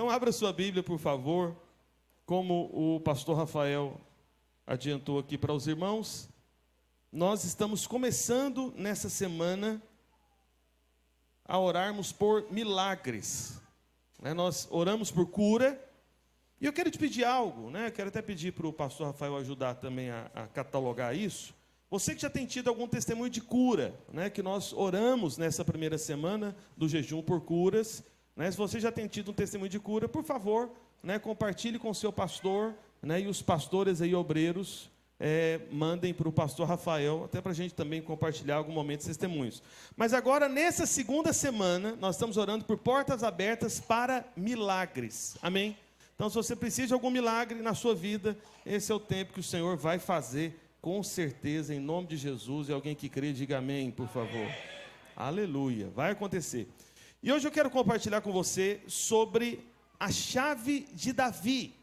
Então, abra sua Bíblia, por favor, como o pastor Rafael adiantou aqui para os irmãos. Nós estamos começando nessa semana a orarmos por milagres. Nós oramos por cura. E eu quero te pedir algo, né? Eu quero até pedir para o pastor Rafael ajudar também a catalogar isso. Você que já tem tido algum testemunho de cura, né? Que nós oramos nessa primeira semana do jejum por curas. Né? Se você já tem tido um testemunho de cura, por favor, né? Compartilhe com o seu pastor, né? E os pastores aí, obreiros, mandem para o pastor Rafael, até para a gente também compartilhar algum momento de testemunhos. Mas agora, nessa segunda semana, nós estamos orando por portas abertas para milagres. Amém? Então, se você precisa de algum milagre na sua vida, esse é o tempo que o Senhor vai fazer, com certeza, em nome de Jesus. E alguém que crê, diga amém, por favor. Amém. Aleluia, vai acontecer. E hoje eu quero compartilhar com você sobre a chave de Davi.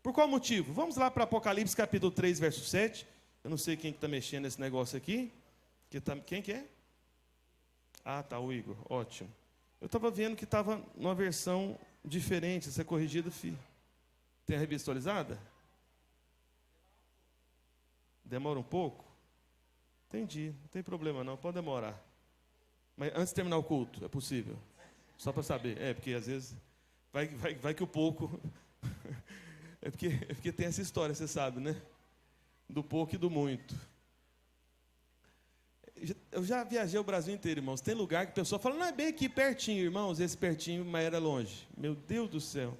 Por qual motivo? Vamos lá para Apocalipse capítulo 3, verso 7. Eu não sei quem está mexendo nesse negócio aqui. Quem que é? Ah, tá, o Igor, ótimo. Eu estava vendo que estava numa versão diferente, essa corrigida, filho. Tem a revista atualizada? Demora um pouco? Entendi, não tem problema não, pode demorar. Mas antes de terminar o culto, é possível? Só para saber. Porque às vezes vai que o pouco... É porque tem essa história, você sabe, né? Do pouco e do muito. Eu já viajei o Brasil inteiro, irmãos. Tem lugar que a pessoa fala, não, é bem aqui pertinho, irmãos. Esse pertinho, mas era longe. Meu Deus do céu.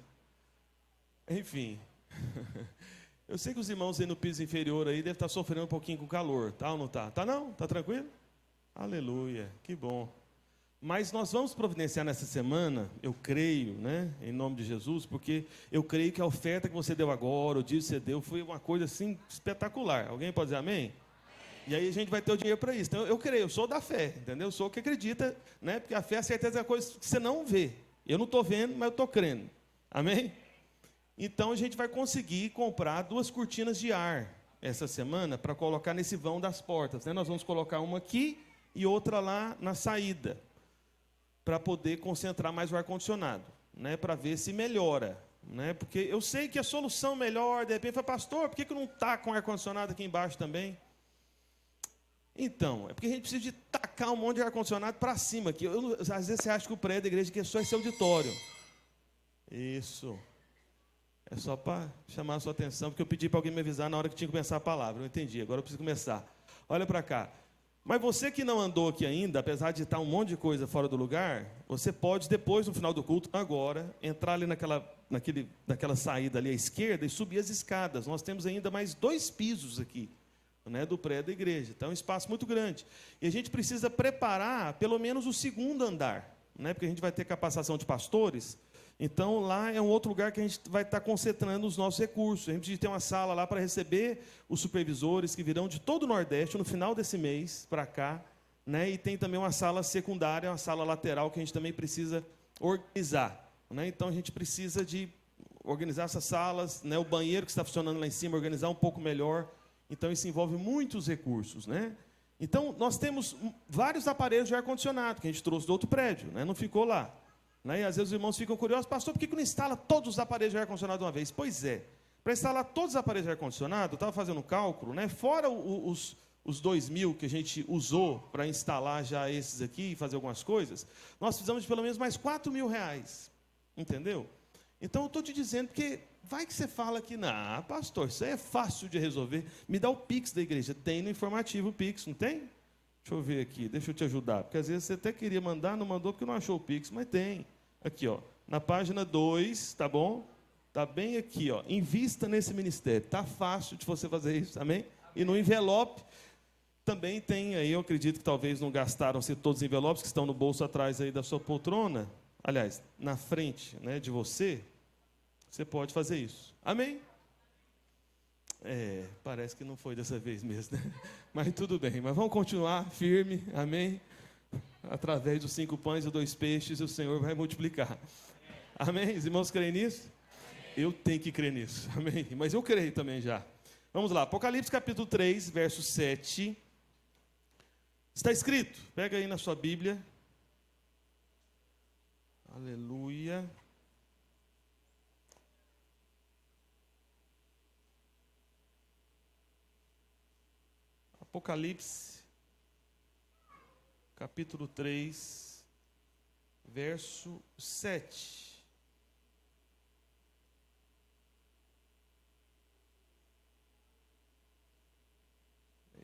Enfim. Eu sei que os irmãos aí no piso inferior aí devem estar sofrendo um pouquinho com o calor. Tá ou não tá? Tá não? Tá tranquilo? Aleluia. Que bom. Mas nós vamos providenciar nessa semana, eu creio, né, em nome de Jesus, porque eu creio que a oferta que você deu agora, o dia que você deu, foi uma coisa assim espetacular. Alguém pode dizer amém? E aí a gente vai ter o dinheiro para isso. Então eu creio, eu sou da fé, entendeu? Eu sou o que acredita, né? Porque a fé, a certeza é a coisa que você não vê. Eu não estou vendo, mas eu estou crendo. Amém? Então a gente vai conseguir comprar 2 cortinas de ar essa semana para colocar nesse vão das portas. Né? Nós vamos colocar uma aqui e outra lá na saída, para poder concentrar mais o ar-condicionado, né, para ver se melhora. Né, porque eu sei que a solução melhor, de repente, fala, pastor, por que não está com ar-condicionado aqui embaixo também? Então, é porque a gente precisa de tacar um monte de ar-condicionado para cima. Aqui. Às vezes você acha que o prédio da igreja aqui é só esse auditório. Isso. É só para chamar a sua atenção, porque eu pedi para alguém me avisar na hora que tinha que começar a palavra. Eu entendi, agora eu preciso começar. Olha para cá. Mas você que não andou aqui ainda, apesar de estar um monte de coisa fora do lugar, você pode, depois, no final do culto, agora, entrar ali naquela saída ali à esquerda e subir as escadas. Nós temos ainda mais 2 pisos aqui, né, do prédio da igreja. Então, é um espaço muito grande. E a gente precisa preparar, pelo menos, o 2º andar, né, porque a gente vai ter capacitação de pastores. Então, lá é um outro lugar que a gente vai estar concentrando os nossos recursos. A gente precisa ter uma sala lá para receber os supervisores que virão de todo o Nordeste no final desse mês para cá. Né? E tem também uma sala secundária, uma sala lateral que a gente também precisa organizar. Né? Então, a gente precisa de organizar essas salas, né? O banheiro que está funcionando lá em cima, organizar um pouco melhor. Então, isso envolve muitos recursos. Né? Então, nós temos vários aparelhos de ar-condicionado que a gente trouxe do outro prédio, né? Não ficou lá. Né? E às vezes os irmãos ficam curiosos, pastor, por que não instala todos os aparelhos de ar-condicionado de uma vez? Pois é, para instalar todos os aparelhos de ar-condicionado, eu estava fazendo um cálculo, né? Fora os 2.000 que a gente usou para instalar já esses aqui e fazer algumas coisas, nós precisamos de pelo menos mais R$4.000, entendeu? Então eu estou te dizendo, porque vai que você fala que, não, pastor, isso aí é fácil de resolver, me dá o Pix da igreja. Tem no informativo o Pix, não tem? Deixa eu ver aqui, deixa eu te ajudar. Porque às vezes você até queria mandar, não mandou porque não achou o Pix, mas tem. Aqui, ó, na página 2, tá bom? Tá bem aqui, ó. Invista nesse ministério. Tá fácil de você fazer isso, amém? E no envelope também tem aí, eu acredito que talvez não gastaram-se todos os envelopes que estão no bolso atrás aí da sua poltrona. Aliás, na frente, né, de você, você pode fazer isso. Amém? Parece que não foi dessa vez mesmo, né? Mas tudo bem, mas vamos continuar firme, amém? Através dos 5 pães e 2 peixes, o Senhor vai multiplicar. Amém? Os irmãos creem nisso? Eu tenho que crer nisso, amém? Mas eu creio também já. Vamos lá, Apocalipse capítulo 3, verso 7. Está escrito, pega aí na sua Bíblia. Aleluia. Apocalipse, capítulo 3, verso 7.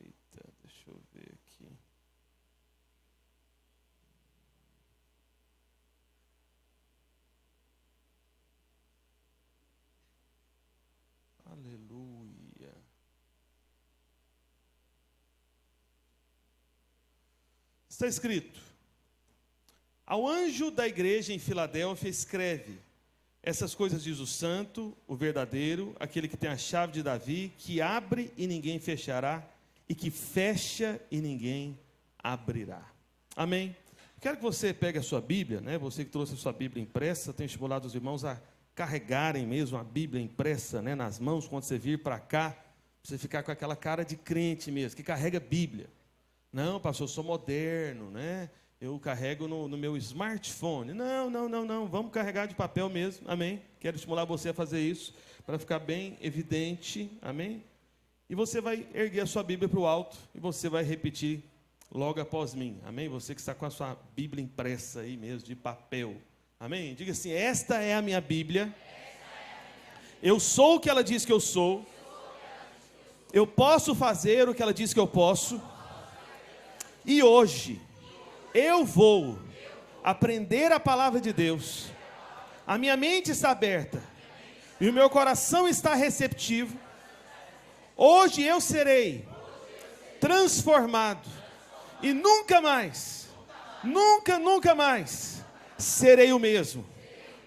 Eita, deixa eu ver aqui. Aleluia. Está escrito: ao anjo da igreja em Filadélfia escreve: essas coisas diz o santo, o verdadeiro, aquele que tem a chave de Davi, que abre e ninguém fechará, e que fecha e ninguém abrirá. Amém? Quero que você pegue a sua Bíblia, né? Você que trouxe a sua Bíblia impressa, tem estimulado os irmãos a carregarem mesmo a Bíblia impressa, né, nas mãos, quando você vir para cá, você ficar com aquela cara de crente mesmo, que carrega Bíblia. Não, pastor, eu sou moderno, né? Eu carrego no meu smartphone. Não, vamos carregar de papel mesmo, amém? Quero estimular você a fazer isso, para ficar bem evidente, amém? E você vai erguer a sua Bíblia para o alto, e você vai repetir logo após mim, amém? Você que está com a sua Bíblia impressa aí mesmo, de papel, amém? Diga assim: esta é a minha Bíblia, eu sou o que ela diz que eu sou, eu posso fazer o que ela diz que eu posso, e hoje eu vou aprender a palavra de Deus, a minha mente está aberta, e o meu coração está receptivo. Hoje eu serei transformado, e nunca mais, nunca mais serei o mesmo,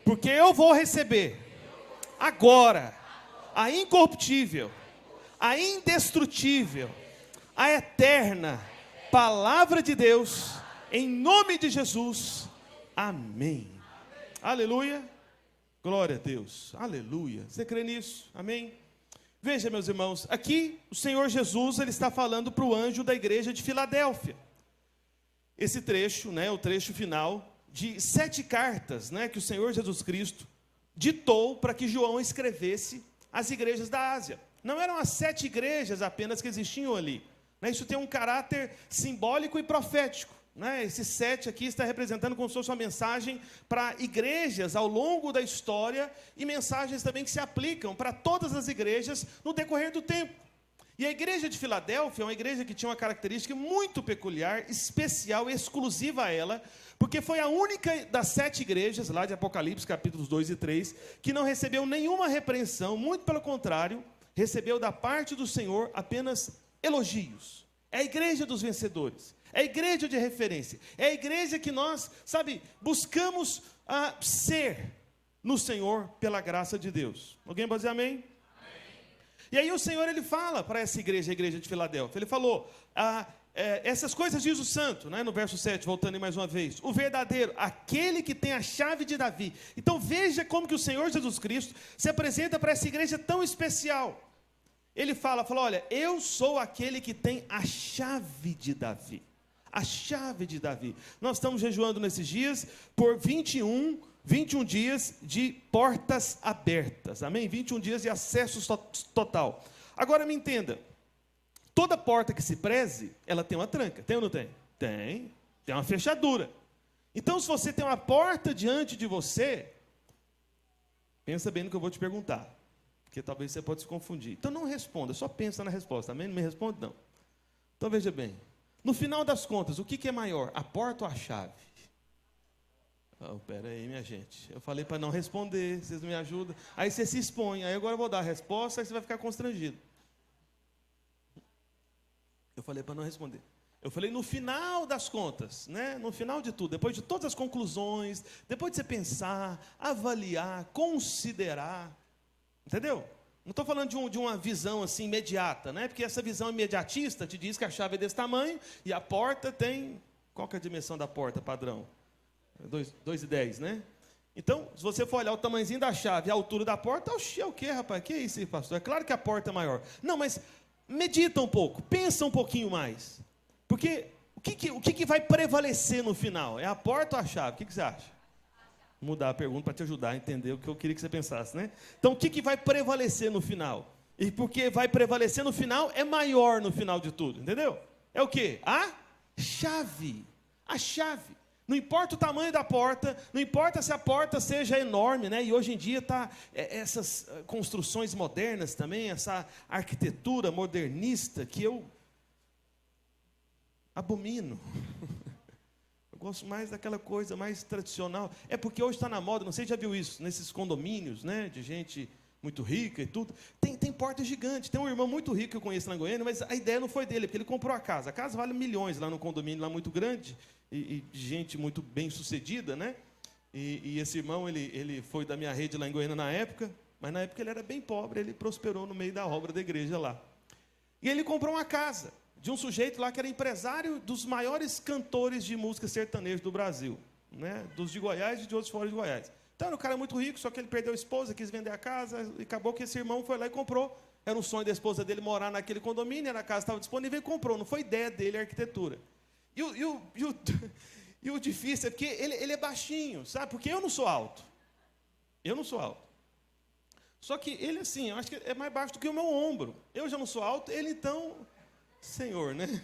porque eu vou receber agora a incorruptível, a indestrutível, a eterna palavra de Deus, em nome de Jesus, amém. Aleluia, glória a Deus, aleluia. Você crê nisso? Amém? Veja, meus irmãos, aqui o Senhor Jesus, ele está falando para o anjo da igreja de Filadélfia. Esse trecho, né, o trecho final de 7 cartas, né, que o Senhor Jesus Cristo ditou para que João escrevesse às igrejas da Ásia. Não eram as 7 igrejas apenas que existiam ali, né? Isso tem um caráter simbólico e profético, né? Esse 7 aqui está representando como se fosse uma mensagem para igrejas ao longo da história, e mensagens também que se aplicam para todas as igrejas no decorrer do tempo. E a igreja de Filadélfia é uma igreja que tinha uma característica muito peculiar, especial, exclusiva a ela, porque foi a única das 7 igrejas, lá de Apocalipse, capítulos 2 e 3, que não recebeu nenhuma repreensão, muito pelo contrário, recebeu da parte do Senhor apenas elogios. É a igreja dos vencedores, é a igreja de referência, é a igreja que nós, buscamos ser no Senhor pela graça de Deus. Alguém pode dizer amém? E aí o Senhor, ele fala para essa igreja, a igreja de Filadélfia, ele falou, essas coisas diz o santo, né, no verso 7, voltando aí mais uma vez, o verdadeiro, aquele que tem a chave de Davi. Então veja como que o Senhor Jesus Cristo se apresenta para essa igreja tão especial. Ele fala, olha, eu sou aquele que tem a chave de Davi. A chave de Davi. Nós estamos jejuando nesses dias por 21 dias de portas abertas, amém? 21 dias de acesso total. Agora me entenda, toda porta que se preze, ela tem uma tranca, tem ou não tem? Tem uma fechadura. Então, se você tem uma porta diante de você, pensa bem no que eu vou te perguntar, porque talvez você pode se confundir. Então não responda, só pensa na resposta, amém? Não me responde não. Então veja bem, no final das contas, o que é maior, a porta ou a chave? Pera aí, minha gente. Eu falei para não responder, vocês não me ajudam. Aí você se expõe, aí agora eu vou dar a resposta, aí você vai ficar constrangido. Eu falei para não responder. Eu falei no final das contas, né? No final de tudo, depois de todas as conclusões, depois de você pensar, avaliar, considerar, entendeu? Não estou falando de uma visão assim imediata, né? Porque essa visão imediatista te diz que a chave é desse tamanho e a porta tem... Qual que é a dimensão da porta padrão? 2,10, né? Então, se você for olhar o tamanhozinho da chave e a altura da porta, é o quê, rapaz? Que é isso, pastor? É claro que a porta é maior. Não, mas medita um pouco, pensa um pouquinho mais. Porque o que vai prevalecer no final? É a porta ou a chave? O que você acha? Vou mudar a pergunta para te ajudar a entender o que eu queria que você pensasse, né? Então, o que vai prevalecer no final? E porque vai prevalecer no final, é maior no final de tudo, entendeu? É o quê? A chave. A chave. Não importa o tamanho da porta, não importa se a porta seja enorme, né? E hoje em dia está essas construções modernas também, essa arquitetura modernista que eu abomino. Eu gosto mais daquela coisa mais tradicional. É porque hoje está na moda, não sei se já viu isso, nesses condomínios, né? De gente muito rica e tudo. Tem porta gigante. Tem um irmão muito rico que eu conheço lá em Goiânia, mas a ideia não foi dele, porque ele comprou a casa. A casa vale milhões lá no condomínio, lá muito grande, e gente muito bem sucedida, né? E esse irmão, ele foi da minha rede lá em Goiânia na época, mas na época ele era bem pobre, ele prosperou no meio da obra da igreja lá. E ele comprou uma casa de um sujeito lá que era empresário dos maiores cantores de música sertaneja do Brasil, né? Dos de Goiás e de outros fora de Goiás. Então, era um cara muito rico, só que ele perdeu a esposa, quis vender a casa, e acabou que esse irmão foi lá e comprou. Era um sonho da esposa dele morar naquele condomínio, a casa estava disponível e comprou. Não foi ideia dele a arquitetura. E o difícil é porque ele é baixinho, sabe? Porque eu não sou alto. Eu não sou alto. Só que ele, assim, eu acho que é mais baixo do que o meu ombro. Eu já não sou alto, ele então... Senhor, né?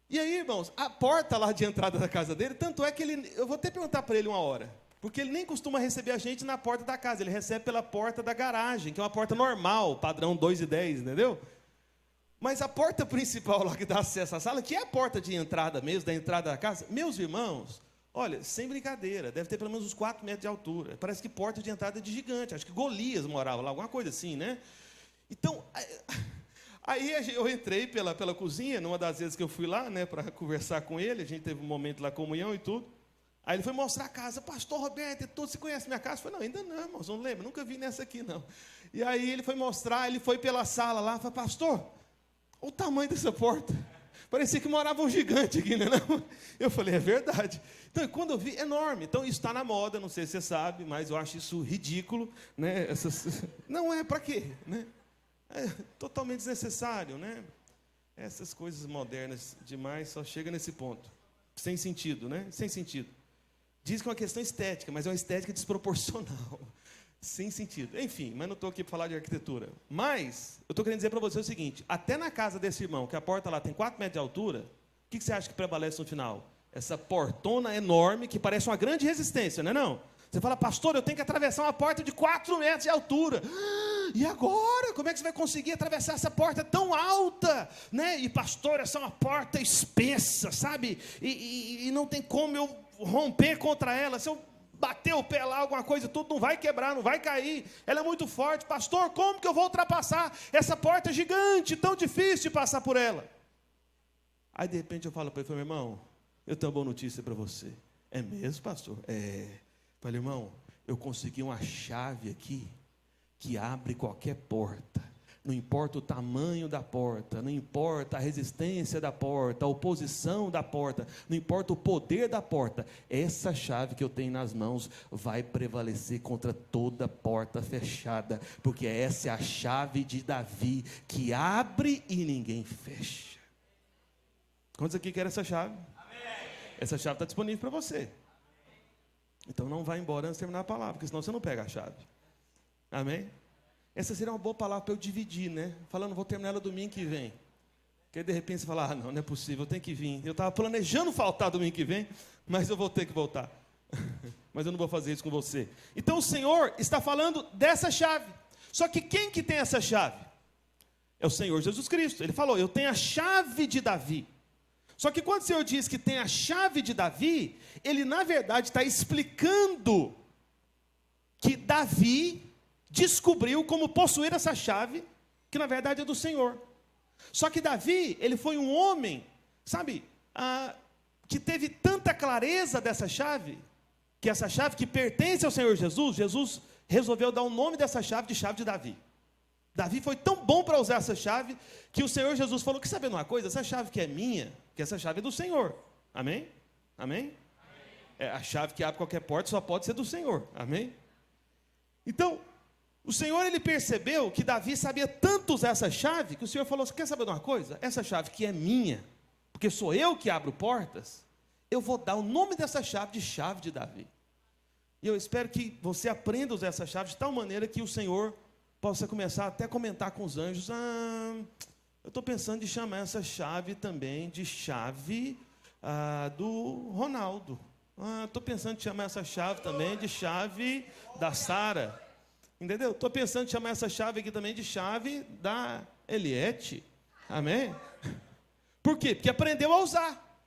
E aí, irmãos, a porta lá de entrada da casa dele, tanto é que ele... Eu vou até perguntar para ele uma hora. Porque ele nem costuma receber a gente na porta da casa, ele recebe pela porta da garagem, que é uma porta normal, padrão 2,10, entendeu? Mas a porta principal lá que dá acesso à sala, que é a porta de entrada mesmo, da entrada da casa, meus irmãos, olha, sem brincadeira, deve ter pelo menos uns 4 metros de altura. Parece que porta de entrada é de gigante, acho que Golias morava lá, alguma coisa assim, né? Então, aí eu entrei pela cozinha, numa das vezes que eu fui lá, né, para conversar com ele, a gente teve um momento lá, comunhão e tudo. Aí ele foi mostrar a casa, pastor Roberto, você conhece minha casa? Eu falei, não, ainda não, irmãos, não lembro, nunca vi nessa aqui, não. E aí ele foi mostrar, ele foi pela sala lá, falou, pastor, olha o tamanho dessa porta. Parecia que morava um gigante aqui, né? Não? Eu falei, é verdade. Então, quando eu vi, enorme. Então, isso está na moda, não sei se você sabe, mas eu acho isso ridículo, né? Não é para quê, né? É totalmente desnecessário, né? Essas coisas modernas demais só chega nesse ponto. Sem sentido, né? Sem sentido. Diz que é uma questão estética, mas é uma estética desproporcional. Sem sentido. Enfim, mas não estou aqui para falar de arquitetura. Mas, eu estou querendo dizer para você o seguinte, até na casa desse irmão, que a porta lá tem 4 metros de altura, o que você acha que prevalece no final? Essa portona enorme, que parece uma grande resistência, não é não? Você fala, pastor, eu tenho que atravessar uma porta de 4 metros de altura. E agora? Como é que você vai conseguir atravessar essa porta tão alta? Né? E, pastor, essa é uma porta espessa, sabe? E não tem como eu romper contra ela. Se eu bater o pé lá, alguma coisa, tudo não vai quebrar, não vai cair. Ela é muito forte. Pastor, como que eu vou ultrapassar essa porta gigante, tão difícil de passar por ela? Aí, de repente, eu falo para ele, meu irmão, eu tenho uma boa notícia para você. É mesmo, pastor? É. Falei, irmão, eu consegui uma chave aqui que abre qualquer porta. Não importa o tamanho da porta, não importa a resistência da porta, a oposição da porta, não importa o poder da porta. Essa chave que eu tenho nas mãos vai prevalecer contra toda porta fechada, porque essa é a chave de Davi, que abre e ninguém fecha. Quantos aqui querem essa chave? Amém. Essa chave está disponível para você. Então não vá embora antes de terminar a palavra, porque senão você não pega a chave. Amém? Essa seria uma boa palavra para eu dividir, né? Falando, vou terminar ela domingo que vem. Porque de repente você fala, não é possível, eu tenho que vir. Eu estava planejando faltar domingo que vem, mas eu vou ter que voltar. Mas eu não vou fazer isso com você. Então o Senhor está falando dessa chave. Só que quem que tem essa chave? É o Senhor Jesus Cristo. Ele falou, eu tenho a chave de Davi. Só que quando o Senhor diz que tem a chave de Davi, ele na verdade está explicando que Davi descobriu como possuir essa chave, que na verdade é do Senhor. Só que Davi, ele foi um homem, sabe, que teve tanta clareza dessa chave, que essa chave que pertence ao Senhor Jesus, Jesus resolveu dar o nome dessa chave de chave de Davi. Davi foi tão bom para usar essa chave, que o Senhor Jesus falou, que sabendo uma coisa, essa chave que é minha, que essa chave é do Senhor. Amém? Amém? Amém. A chave que abre qualquer porta só pode ser do Senhor. Amém? Então, o Senhor, ele percebeu que Davi sabia tanto usar essa chave, que o Senhor falou, você quer saber de uma coisa? Essa chave que é minha, porque sou eu que abro portas, eu vou dar o nome dessa chave de chave de Davi. E eu espero que você aprenda a usar essa chave de tal maneira que o Senhor possa começar até a comentar com os anjos, eu estou pensando em chamar essa chave também de chave do Ronaldo. Estou pensando em chamar essa chave também de chave da Sara. Entendeu? Estou pensando em chamar essa chave aqui também de chave da Eliette. Amém? Por quê? Porque aprendeu a usar.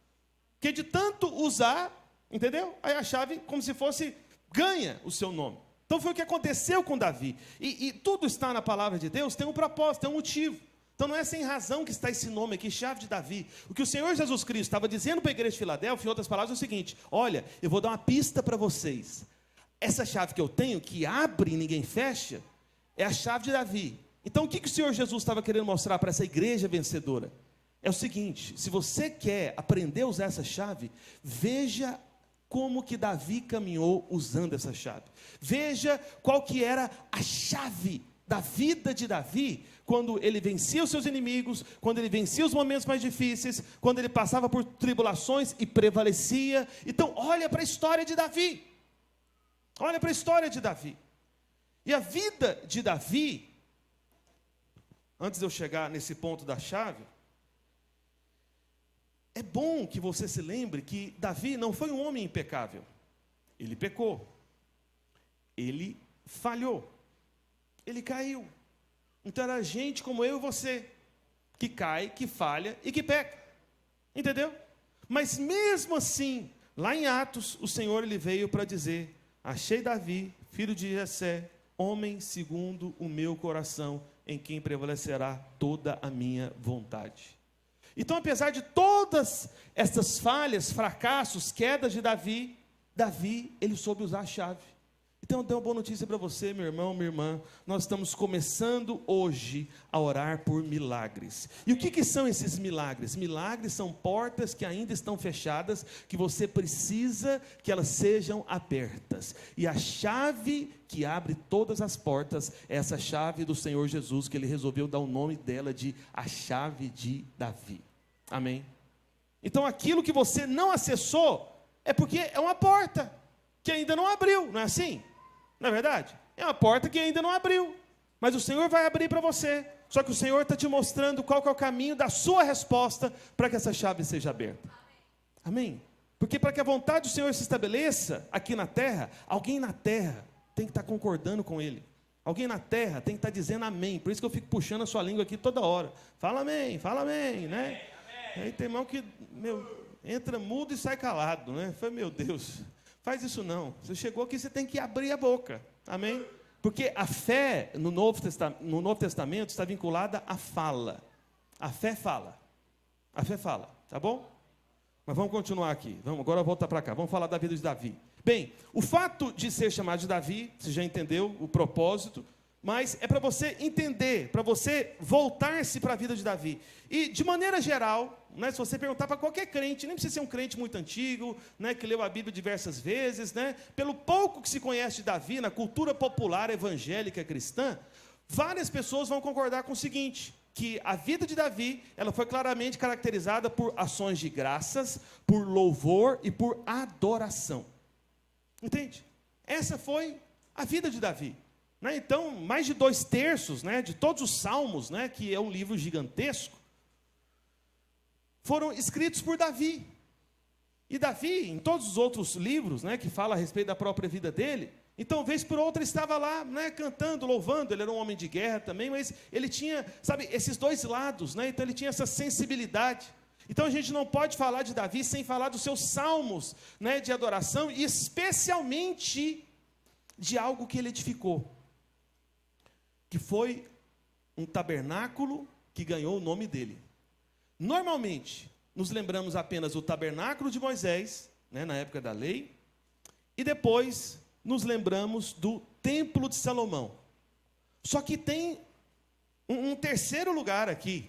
Porque de tanto usar, entendeu? Aí a chave, como se fosse, ganha o seu nome. Então foi o que aconteceu com Davi. E tudo está na palavra de Deus, tem um propósito, tem um motivo. Então não é sem razão que está esse nome aqui, chave de Davi. O que o Senhor Jesus Cristo estava dizendo para a igreja de Filadélfia, em outras palavras, é o seguinte: olha, eu vou dar uma pista para vocês. Essa chave que eu tenho, que abre e ninguém fecha, é a chave de Davi. Então o que o Senhor Jesus estava querendo mostrar para essa igreja vencedora? É o seguinte: se você quer aprender a usar essa chave, veja como que Davi caminhou usando essa chave. Veja qual que era a chave da vida de Davi, quando ele vencia os seus inimigos, quando ele vencia os momentos mais difíceis, quando ele passava por tribulações e prevalecia. Então, olha para a história de Davi. Olha para a história de Davi. E a vida de Davi, antes de eu chegar nesse ponto da chave, é bom que você se lembre que Davi não foi um homem impecável. Ele pecou. Ele falhou. Ele caiu. Então era gente como eu e você, que cai, que falha e que peca. Entendeu? Mas mesmo assim, lá em Atos, o Senhor ele veio para dizer: achei Davi, filho de Jessé, homem segundo o meu coração, em quem prevalecerá toda a minha vontade. Então, apesar de todas essas falhas, fracassos, quedas de Davi, ele soube usar a chave. Então, eu tenho uma boa notícia para você, meu irmão, minha irmã. Nós estamos começando hoje a orar por milagres. E o que são esses milagres? Milagres são portas que ainda estão fechadas, que você precisa que elas sejam abertas. E a chave que abre todas as portas é essa chave do Senhor Jesus, que Ele resolveu dar o nome dela de a chave de Davi. Amém? Então, aquilo que você não acessou é porque é uma porta que ainda não abriu, não é assim? Não é verdade? É uma porta que ainda não abriu, mas o Senhor vai abrir para você. Só que o Senhor está te mostrando qual que é o caminho da sua resposta para que essa chave seja aberta. Amém? Porque para que a vontade do Senhor se estabeleça aqui na terra, alguém na terra tem que estar concordando com Ele. Alguém na terra tem que estar dizendo amém. Por isso que eu fico puxando a sua língua aqui toda hora. Fala amém, né? Aí tem irmão que, entra mudo e sai calado, né? Foi, meu Deus, faz isso não. Você chegou aqui, você tem que abrir a boca. Amém? Porque a fé no Novo Testamento está vinculada à fala. A fé fala. A fé fala, tá bom? Mas vamos continuar aqui. Agora volta para cá. Vamos falar da vida de Davi. Bem, o fato de ser chamado de Davi, você já entendeu o propósito, mas é para você entender, para você voltar-se para a vida de Davi. E, de maneira geral, né, se você perguntar para qualquer crente, nem precisa ser um crente muito antigo, né, que leu a Bíblia diversas vezes, né, pelo pouco que se conhece de Davi, na cultura popular evangélica cristã, várias pessoas vão concordar com o seguinte: que a vida de Davi, ela foi claramente caracterizada por ações de graças, por louvor e por adoração. Entende? Essa foi a vida de Davi. Né? Então, mais de 2/3, né, de todos os salmos, né, que é um livro gigantesco, foram escritos por Davi. E Davi, em todos os outros livros, né, que falam a respeito da própria vida dele, então, vez por outra, estava lá, né, cantando, louvando. Ele era um homem de guerra também, mas ele tinha, sabe, esses dois lados, né? Então ele tinha essa sensibilidade. Então a gente não pode falar de Davi sem falar dos seus salmos, né, de adoração, e especialmente de algo que ele edificou, que foi um tabernáculo que ganhou o nome dele. Normalmente, nos lembramos apenas do tabernáculo de Moisés, né, na época da lei, e depois nos lembramos do templo de Salomão. Só que tem um terceiro lugar aqui.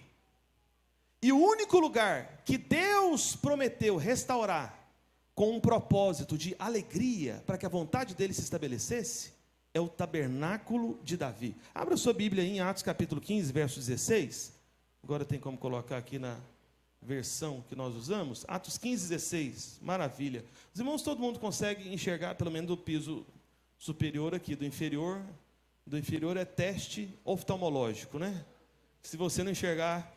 E o único lugar que Deus prometeu restaurar com um propósito de alegria, para que a vontade dele se estabelecesse, é o tabernáculo de Davi. Abra sua Bíblia aí em Atos capítulo 15, verso 16. Agora tem como colocar aqui na versão que nós usamos, Atos 15, 16, maravilha. Os irmãos, todo mundo consegue enxergar, pelo menos do piso superior aqui, do inferior, do inferior é teste oftalmológico, né? Se você não enxergar,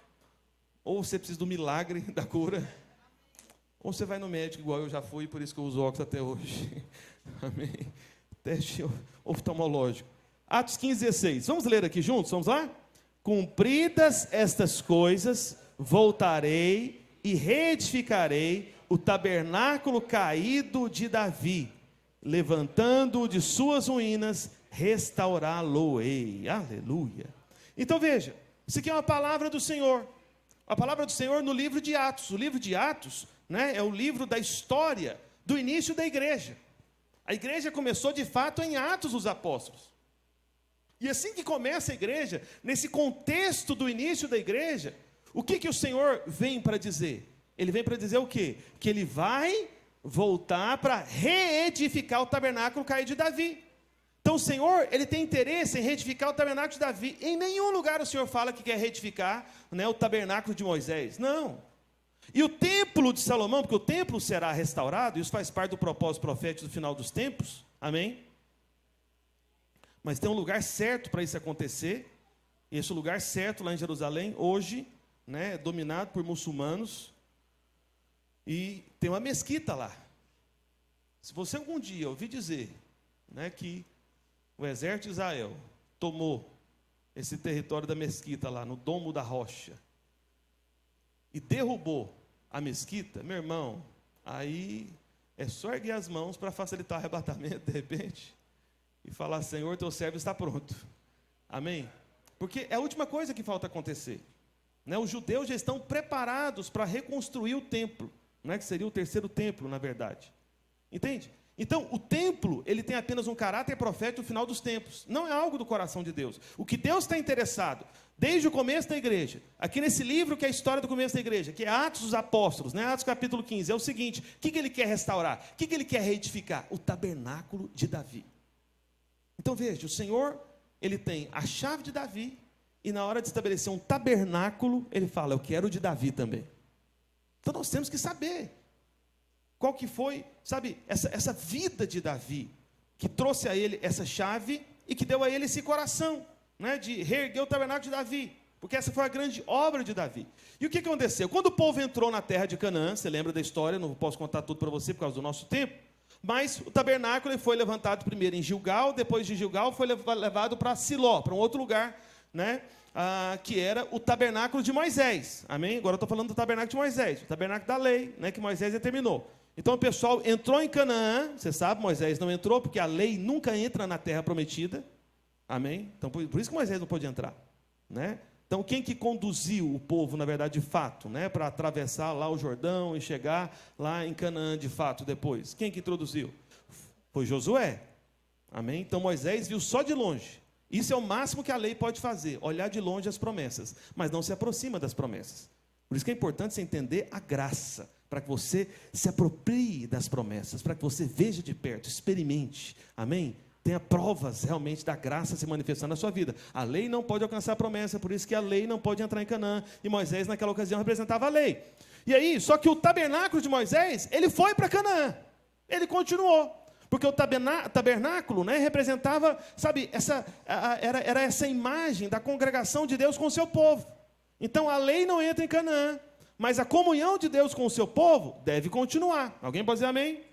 ou você precisa do milagre da cura, ou você vai no médico, igual eu já fui, por isso que eu uso óculos até hoje. Amém? Teste oftalmológico. Atos 15:16. Vamos ler aqui juntos? Vamos lá? Cumpridas estas coisas, voltarei e reedificarei o tabernáculo caído de Davi, levantando-o de suas ruínas, restaurá-lo-ei. Aleluia. Então veja, isso aqui é uma palavra do Senhor. A palavra do Senhor no livro de Atos. O livro de Atos, né, é o livro da história do início da igreja. A igreja começou de fato em Atos dos Apóstolos. E assim que começa a igreja, nesse contexto do início da igreja, o que o Senhor vem para dizer? Ele vem para dizer o quê? Que ele vai voltar para reedificar o tabernáculo caído de Davi. Então o Senhor, ele tem interesse em reedificar o tabernáculo de Davi. Em nenhum lugar o Senhor fala que quer reedificar, né, o tabernáculo de Moisés. Não. E o templo de Salomão, porque o templo será restaurado, isso faz parte do propósito profético do final dos tempos. Amém? Mas tem um lugar certo para isso acontecer. E esse lugar certo lá em Jerusalém, hoje, né, é dominado por muçulmanos. E tem uma mesquita lá. Se você algum dia ouvir dizer, né, que o exército de Israel tomou esse território da mesquita lá, no Domo da Rocha, e derrubou a mesquita, meu irmão, aí é só erguer as mãos para facilitar o arrebatamento, de repente, e falar: Senhor, teu servo está pronto. Amém? Porque é a última coisa que falta acontecer, né? Os judeus já estão preparados para reconstruir o templo, né? Que seria o terceiro templo, na verdade. Entende? Então, o templo, ele tem apenas um caráter profético no final dos tempos. Não é algo do coração de Deus. O que Deus está interessado, desde o começo da igreja, aqui nesse livro que é a história do começo da igreja, que é Atos dos Apóstolos, né? Atos capítulo 15, é o seguinte: o que ele quer restaurar? O que ele quer reedificar? O tabernáculo de Davi. Então veja, o Senhor, ele tem a chave de Davi, e na hora de estabelecer um tabernáculo, ele fala: eu quero o de Davi também. Então nós temos que saber qual que foi, sabe, essa vida de Davi, que trouxe a ele essa chave e que deu a ele esse coração, né, de reerguer o tabernáculo de Davi, porque essa foi a grande obra de Davi. E o que aconteceu? Quando o povo entrou na terra de Canaã, você lembra da história, não posso contar tudo para você por causa do nosso tempo, mas o tabernáculo foi levantado primeiro em Gilgal, depois de Gilgal foi levado para Siló, para um outro lugar, né, que era o tabernáculo de Moisés. Amém? Agora eu estou falando do tabernáculo de Moisés, o tabernáculo da lei, né, que Moisés determinou. Então o pessoal entrou em Canaã, você sabe, Moisés não entrou, porque a lei nunca entra na terra prometida. Amém? Então por isso que Moisés não pôde entrar, né? Então quem que conduziu o povo, na verdade, de fato, né, para atravessar lá o Jordão e chegar lá em Canaã, de fato, depois? Quem que introduziu? Foi Josué. Amém? Então Moisés viu só de longe. Isso é o máximo que a lei pode fazer, olhar de longe as promessas, mas não se aproxima das promessas. Por isso que é importante você entender a graça, para que você se aproprie das promessas, para que você veja de perto, experimente, amém? Tenha provas realmente da graça se manifestando na sua vida. A lei não pode alcançar a promessa, por isso que a lei não pode entrar em Canaã, e Moisés naquela ocasião representava a lei. E aí, só que o tabernáculo de Moisés, ele foi para Canaã, ele continuou, porque o tabernáculo, né, representava, sabe, era essa imagem da congregação de Deus com o seu povo. Então a lei não entra em Canaã, mas a comunhão de Deus com o seu povo deve continuar. Alguém pode dizer amém? Amém.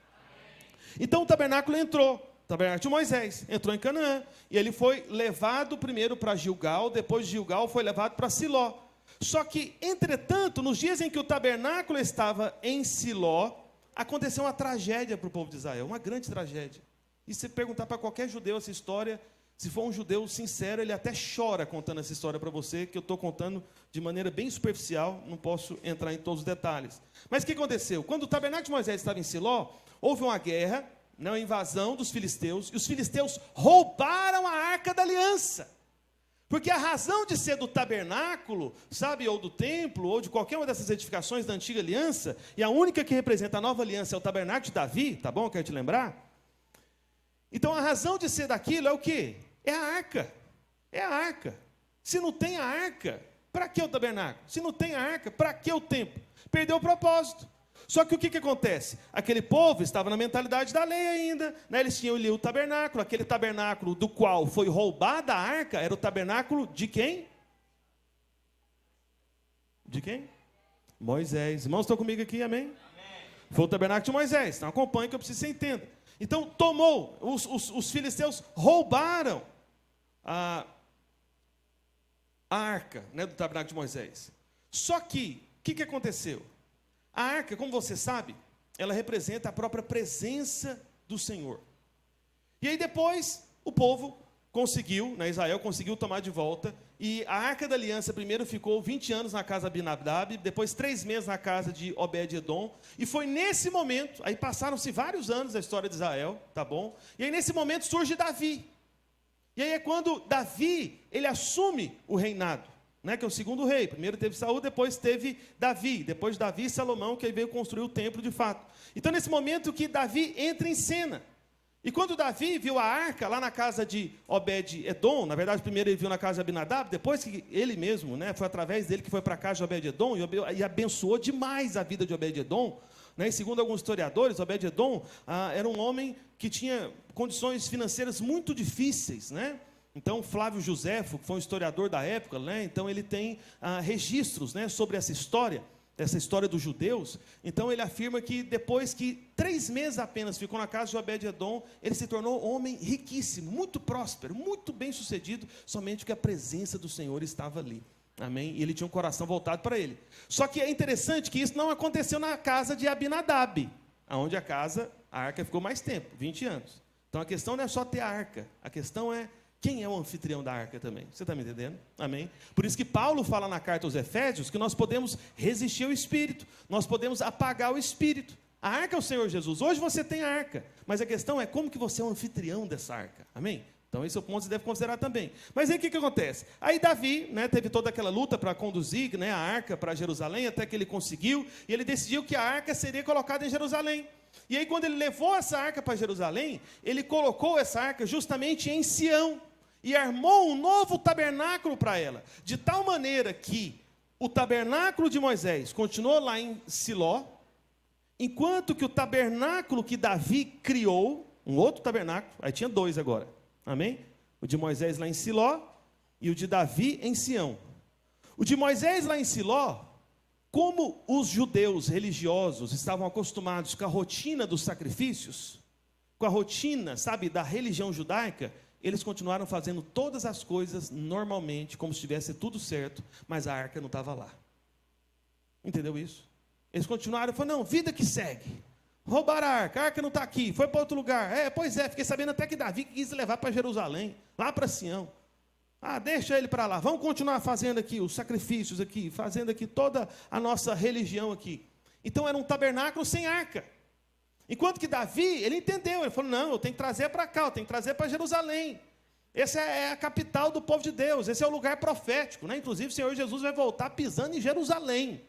Então o tabernáculo entrou, o tabernáculo de Moisés entrou em Canaã, e ele foi levado primeiro para Gilgal, depois de Gilgal foi levado para Siló. Só que, entretanto, nos dias em que o tabernáculo estava em Siló, aconteceu uma tragédia para o povo de Israel, uma grande tragédia. E se perguntar para qualquer judeu essa história, se for um judeu sincero, ele até chora contando essa história para você, que eu estou contando de maneira bem superficial, não posso entrar em todos os detalhes. Mas o que aconteceu? Quando o tabernáculo de Moisés estava em Siló, houve uma guerra, uma invasão dos filisteus, e os filisteus roubaram a Arca da Aliança. Porque a razão de ser do tabernáculo, sabe, ou do templo, ou de qualquer uma dessas edificações da antiga aliança, e a única que representa a nova aliança é o tabernáculo de Davi, tá bom? Quero te lembrar? Então a razão de ser daquilo é o quê? É a arca. É a arca. Se não tem a arca, para que o tabernáculo? Se não tem a arca, para que o templo? Perdeu o propósito. Só que o que acontece? Aquele povo estava na mentalidade da lei ainda, né? Eles tinham ali o tabernáculo, aquele tabernáculo do qual foi roubada a arca, era o tabernáculo de quem? De quem? Moisés. Irmãos, estão comigo aqui, amém? Amém. Foi o tabernáculo de Moisés, então acompanhe que eu preciso que você entenda. Então, tomou, os filisteus roubaram a arca, né, do tabernáculo de Moisés. Só que, o que aconteceu? A arca, como você sabe, ela representa a própria presença do Senhor. E aí depois, o povo conseguiu, né, Israel conseguiu tomar de volta, e a arca da aliança primeiro ficou 20 anos na casa de Abinadab, depois 3 meses na casa de Obed-edom, e foi nesse momento, aí passaram-se vários anos da história de Israel, tá bom? E aí nesse momento surge Davi. E aí é quando Davi, ele assume o reinado, né, que é o segundo rei. Primeiro teve Saul, depois teve Davi. Depois de Davi, Salomão, que aí veio construir o templo de fato. Então, nesse momento que Davi entra em cena. E quando Davi viu a arca lá na casa de Obed-edom, na verdade, primeiro ele viu na casa de Abinadab, depois que ele mesmo, né, foi através dele que foi para a casa de Obed-edom, e abençoou demais a vida de Obed-edom. Né, e segundo alguns historiadores, Obed-edom era um homem que tinha condições financeiras muito difíceis, né? Então, Flávio Joséfo, que foi um historiador da época, né, então ele tem registros, né, sobre essa história dos judeus. Então, ele afirma que depois que 3 meses apenas ficou na casa de Obed-edom, ele se tornou um homem riquíssimo, muito próspero, muito bem sucedido, somente porque a presença do Senhor estava ali. Amém? E ele tinha um coração voltado para ele. Só que é interessante que isso não aconteceu na casa de Abinadab, onde a arca ficou mais tempo, 20 anos. Então, a questão não é só ter a arca, a questão é quem é o anfitrião da arca também. Você está me entendendo? Amém? Por isso que Paulo fala na carta aos Efésios que nós podemos resistir ao Espírito, nós podemos apagar o Espírito. A arca é o Senhor Jesus. Hoje você tem a arca, mas a questão é como que você é o anfitrião dessa arca. Amém? Então esse é o ponto que você deve considerar também. Mas aí o que acontece? Aí Davi, né, teve toda aquela luta para conduzir, né, a arca para Jerusalém, até que ele conseguiu, e ele decidiu que a arca seria colocada em Jerusalém. E aí quando ele levou essa arca para Jerusalém, ele colocou essa arca justamente em Sião, e armou um novo tabernáculo para ela, de tal maneira que o tabernáculo de Moisés continuou lá em Siló, enquanto que o tabernáculo que Davi criou, um outro tabernáculo, aí tinha 2 agora, amém? O de Moisés lá em Siló e o de Davi em Sião. O de Moisés lá em Siló, como os judeus religiosos estavam acostumados com a rotina dos sacrifícios, com a rotina, sabe, da religião judaica, eles continuaram fazendo todas as coisas normalmente, como se tivesse tudo certo, mas a arca não estava lá. Entendeu isso? Eles continuaram, falaram, não, vida que segue. Roubaram a arca não está aqui, foi para outro lugar. Pois é, fiquei sabendo até que Davi quis levar para Jerusalém, lá para Sião. Deixa ele para lá, vamos continuar fazendo aqui os sacrifícios aqui, fazendo aqui toda a nossa religião aqui. Então era um tabernáculo sem arca. Enquanto que Davi, ele entendeu, ele falou, não, eu tenho que trazer para cá, eu tenho que trazer para Jerusalém. Essa é a capital do povo de Deus, esse é o lugar profético, né? Inclusive o Senhor Jesus vai voltar pisando em Jerusalém.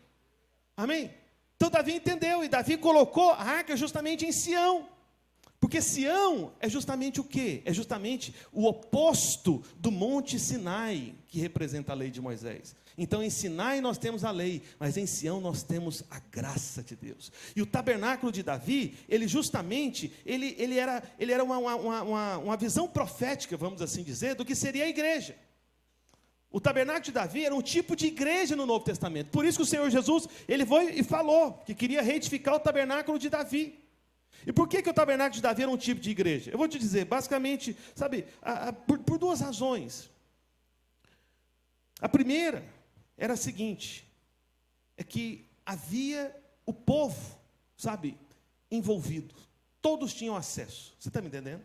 Amém? Então Davi entendeu, e Davi colocou a arca justamente em Sião. Porque Sião é justamente o quê? É justamente o oposto do Monte Sinai, que representa a lei de Moisés. Então, em Sinai nós temos a lei, mas em Sião nós temos a graça de Deus. E o tabernáculo de Davi, ele justamente, ele era uma visão profética, vamos assim dizer, do que seria a igreja. O tabernáculo de Davi era um tipo de igreja no Novo Testamento. Por isso que o Senhor Jesus, ele foi e falou que queria reedificar o tabernáculo de Davi. E por que o tabernáculo de Davi era um tipo de igreja? Eu vou te dizer, basicamente, sabe, por 2 razões. A primeira era a seguinte, é que havia o povo, sabe, envolvido. Todos tinham acesso. Você está me entendendo?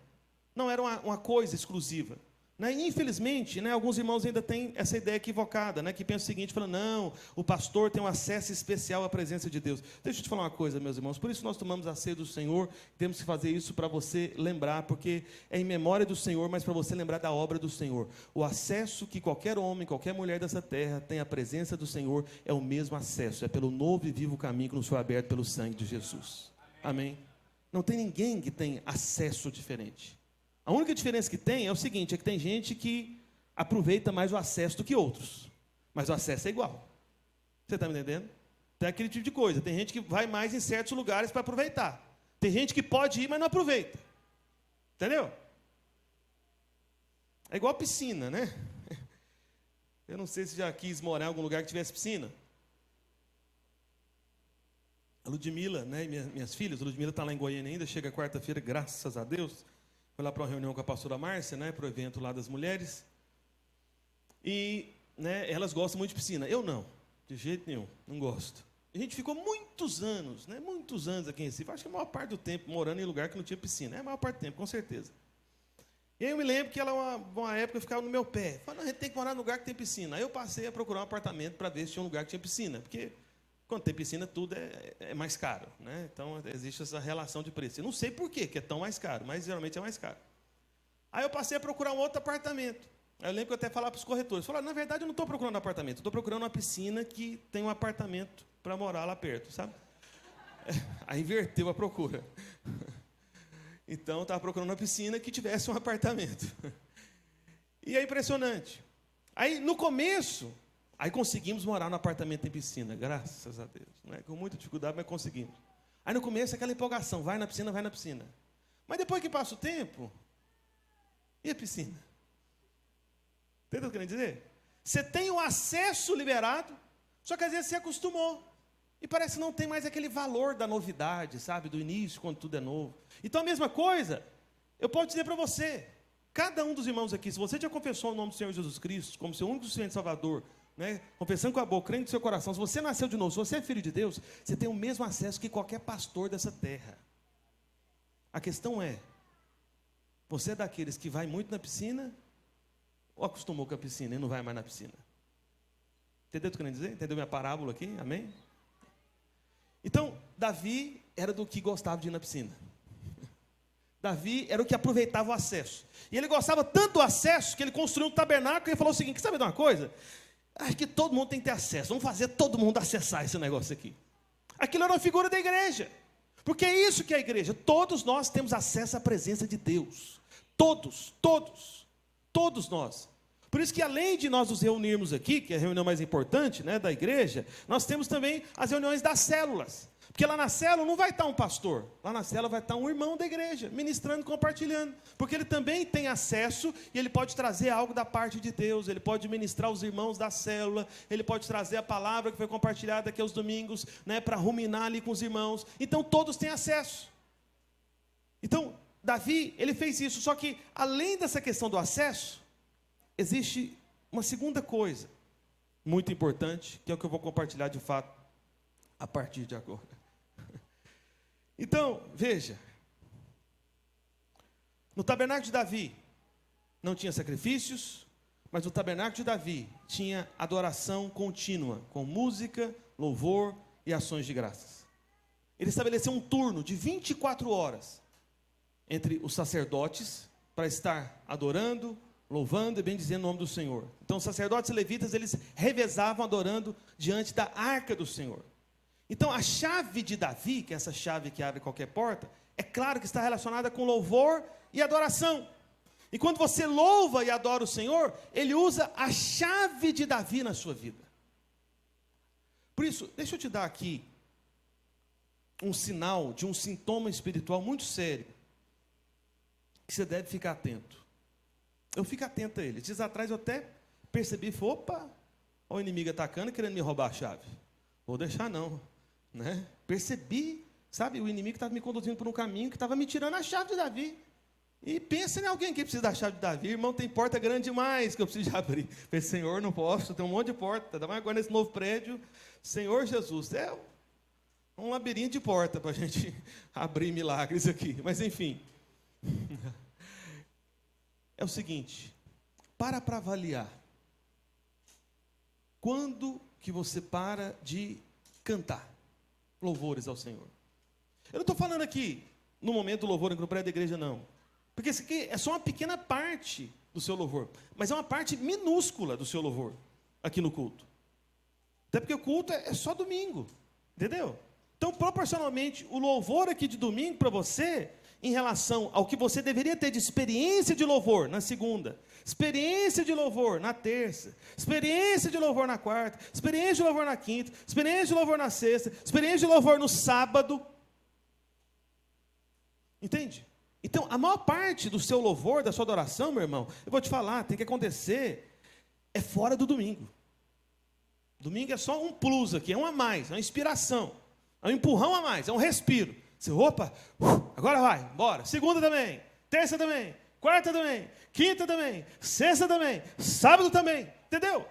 Não era uma coisa exclusiva. Né? Infelizmente, né, alguns irmãos ainda têm essa ideia equivocada, né, que pensam o seguinte, falam, não, o pastor tem um acesso especial à presença de Deus. Deixa eu te falar uma coisa, meus irmãos, por isso nós tomamos a ceia do Senhor, temos que fazer isso para você lembrar, porque é em memória do Senhor, mas para você lembrar da obra do Senhor. O acesso que qualquer homem, qualquer mulher dessa terra tem à presença do Senhor é o mesmo acesso, é pelo novo e vivo caminho que nos foi aberto pelo sangue de Jesus. Amém? Não tem ninguém que tem acesso diferente. A única diferença que tem é o seguinte, é que tem gente que aproveita mais o acesso do que outros, mas o acesso é igual. Você está me entendendo? Então é aquele tipo de coisa. Tem gente que vai mais em certos lugares para aproveitar. Tem gente que pode ir, mas não aproveita. Entendeu? É igual a piscina, né? Eu não sei se já quis morar em algum lugar que tivesse piscina. A Ludmila, né, minhas filhas, a Ludmila está lá em Goiânia ainda, chega quarta-feira, graças a Deus. Foi lá para uma reunião com a pastora Márcia, né, para o evento lá das mulheres. E, né, elas gostam muito de piscina. Eu não, de jeito nenhum, não gosto. A gente ficou muitos anos aqui em Recife, acho que a maior parte do tempo morando em lugar que não tinha piscina. É a maior parte do tempo, com certeza. E aí eu me lembro que ela, uma época, ficava no meu pé. Falei, a gente tem que morar num lugar que tem piscina. Aí eu passei a procurar um apartamento para ver se tinha um lugar que tinha piscina. Porque quando tem piscina, tudo é mais caro, né? Então, existe essa relação de preço. Eu não sei por quê que é tão mais caro, mas geralmente é mais caro. Aí eu passei a procurar um outro apartamento. Aí eu lembro que eu até falava para os corretores. Falei, na verdade, eu não estou procurando um apartamento. Estou procurando uma piscina que tem um apartamento para morar lá perto, sabe? Aí inverteu a procura. Então, eu estava procurando uma piscina que tivesse um apartamento. E é impressionante. Aí, no começo, aí conseguimos morar no apartamento em piscina, graças a Deus. Né? Com muita dificuldade, mas conseguimos. Aí, no começo, aquela empolgação, vai na piscina, vai na piscina. Mas depois que passa o tempo, e a piscina? Entendeu o que eu quero dizer? Você tem o acesso liberado, só que às vezes você acostumou. E parece que não tem mais aquele valor da novidade, sabe? Do início, quando tudo é novo. Então, a mesma coisa, eu posso dizer para você, cada um dos irmãos aqui, se você já confessou o nome do Senhor Jesus Cristo, como seu único Senhor e Salvador, né? Confessando com a boca, crendo no seu coração, se você nasceu de novo, se você é filho de Deus, você tem o mesmo acesso que qualquer pastor dessa terra. A questão é, você é daqueles que vai muito na piscina, ou acostumou com a piscina e não vai mais na piscina? Entendeu o que eu quero dizer? Entendeu minha parábola aqui? Amém? Então, Davi era do que gostava de ir na piscina. Davi era o que aproveitava o acesso. E ele gostava tanto do acesso que ele construiu um tabernáculo e ele falou o seguinte, sabe de uma coisa? Acho que todo mundo tem que ter acesso. Vamos fazer todo mundo acessar esse negócio aqui. Aquilo era uma figura da igreja. Porque é isso que é a igreja. Todos nós temos acesso à presença de Deus. Todos nós. Por isso que além de nós nos reunirmos aqui, que é a reunião mais importante, né, da igreja, nós temos também as reuniões das células. Porque lá na célula não vai estar um pastor, lá na célula vai estar um irmão da igreja, ministrando, compartilhando. Porque ele também tem acesso e ele pode trazer algo da parte de Deus, ele pode ministrar os irmãos da célula, ele pode trazer a palavra que foi compartilhada aqui aos domingos, né, para ruminar ali com os irmãos. Então todos têm acesso. Então, Davi, ele fez isso, só que além dessa questão do acesso, existe uma segunda coisa muito importante, que é o que eu vou compartilhar de fato a partir de agora. Então, veja, no tabernáculo de Davi não tinha sacrifícios, mas no tabernáculo de Davi tinha adoração contínua, com música, louvor e ações de graças. Ele estabeleceu um turno de 24 horas entre os sacerdotes para estar adorando, louvando e bendizendo o nome do Senhor. Então, os sacerdotes e levitas, eles revezavam adorando diante da arca do Senhor. Então, a chave de Davi, que é essa chave que abre qualquer porta, é claro que está relacionada com louvor e adoração. E quando você louva e adora o Senhor, ele usa a chave de Davi na sua vida. Por isso, deixa eu te dar aqui um sinal de um sintoma espiritual muito sério, que você deve ficar atento. Eu fico atento a ele. Dias atrás eu até percebi, falei, opa, olha o inimigo atacando e querendo me roubar a chave. Vou deixar não, né? Percebi, sabe, o inimigo estava me conduzindo por um caminho que estava me tirando a chave de Davi. E pensa em alguém que precisa da chave de Davi. Irmão, tem porta grande demais que eu preciso de abrir. Falei, Senhor, não posso, tem um monte de porta, ainda mais agora nesse novo prédio. Senhor Jesus, é um labirinto de porta para a gente abrir milagres aqui. Mas enfim... É o seguinte, para avaliar, quando que você para de cantar louvores ao Senhor? Eu não estou falando aqui, no momento do louvor no prédio da igreja, não. Porque isso aqui é só uma pequena parte do seu louvor, mas é uma parte minúscula do seu louvor, aqui no culto. Até porque o culto é só domingo, entendeu? Então, proporcionalmente, o louvor aqui de domingo para você em relação ao que você deveria ter de experiência de louvor na segunda, experiência de louvor na terça, experiência de louvor na quarta, experiência de louvor na quinta, experiência de louvor na sexta, experiência de louvor no sábado. Entende? Então, a maior parte do seu louvor, da sua adoração, meu irmão, eu vou te falar, tem que acontecer, é fora do domingo. Domingo é só um plus aqui, é um a mais, é uma inspiração, é um empurrão a mais, é um respiro. Você, opa, agora vai, bora. Segunda também, terça também, quarta também, quinta também, sexta também, sábado também, entendeu?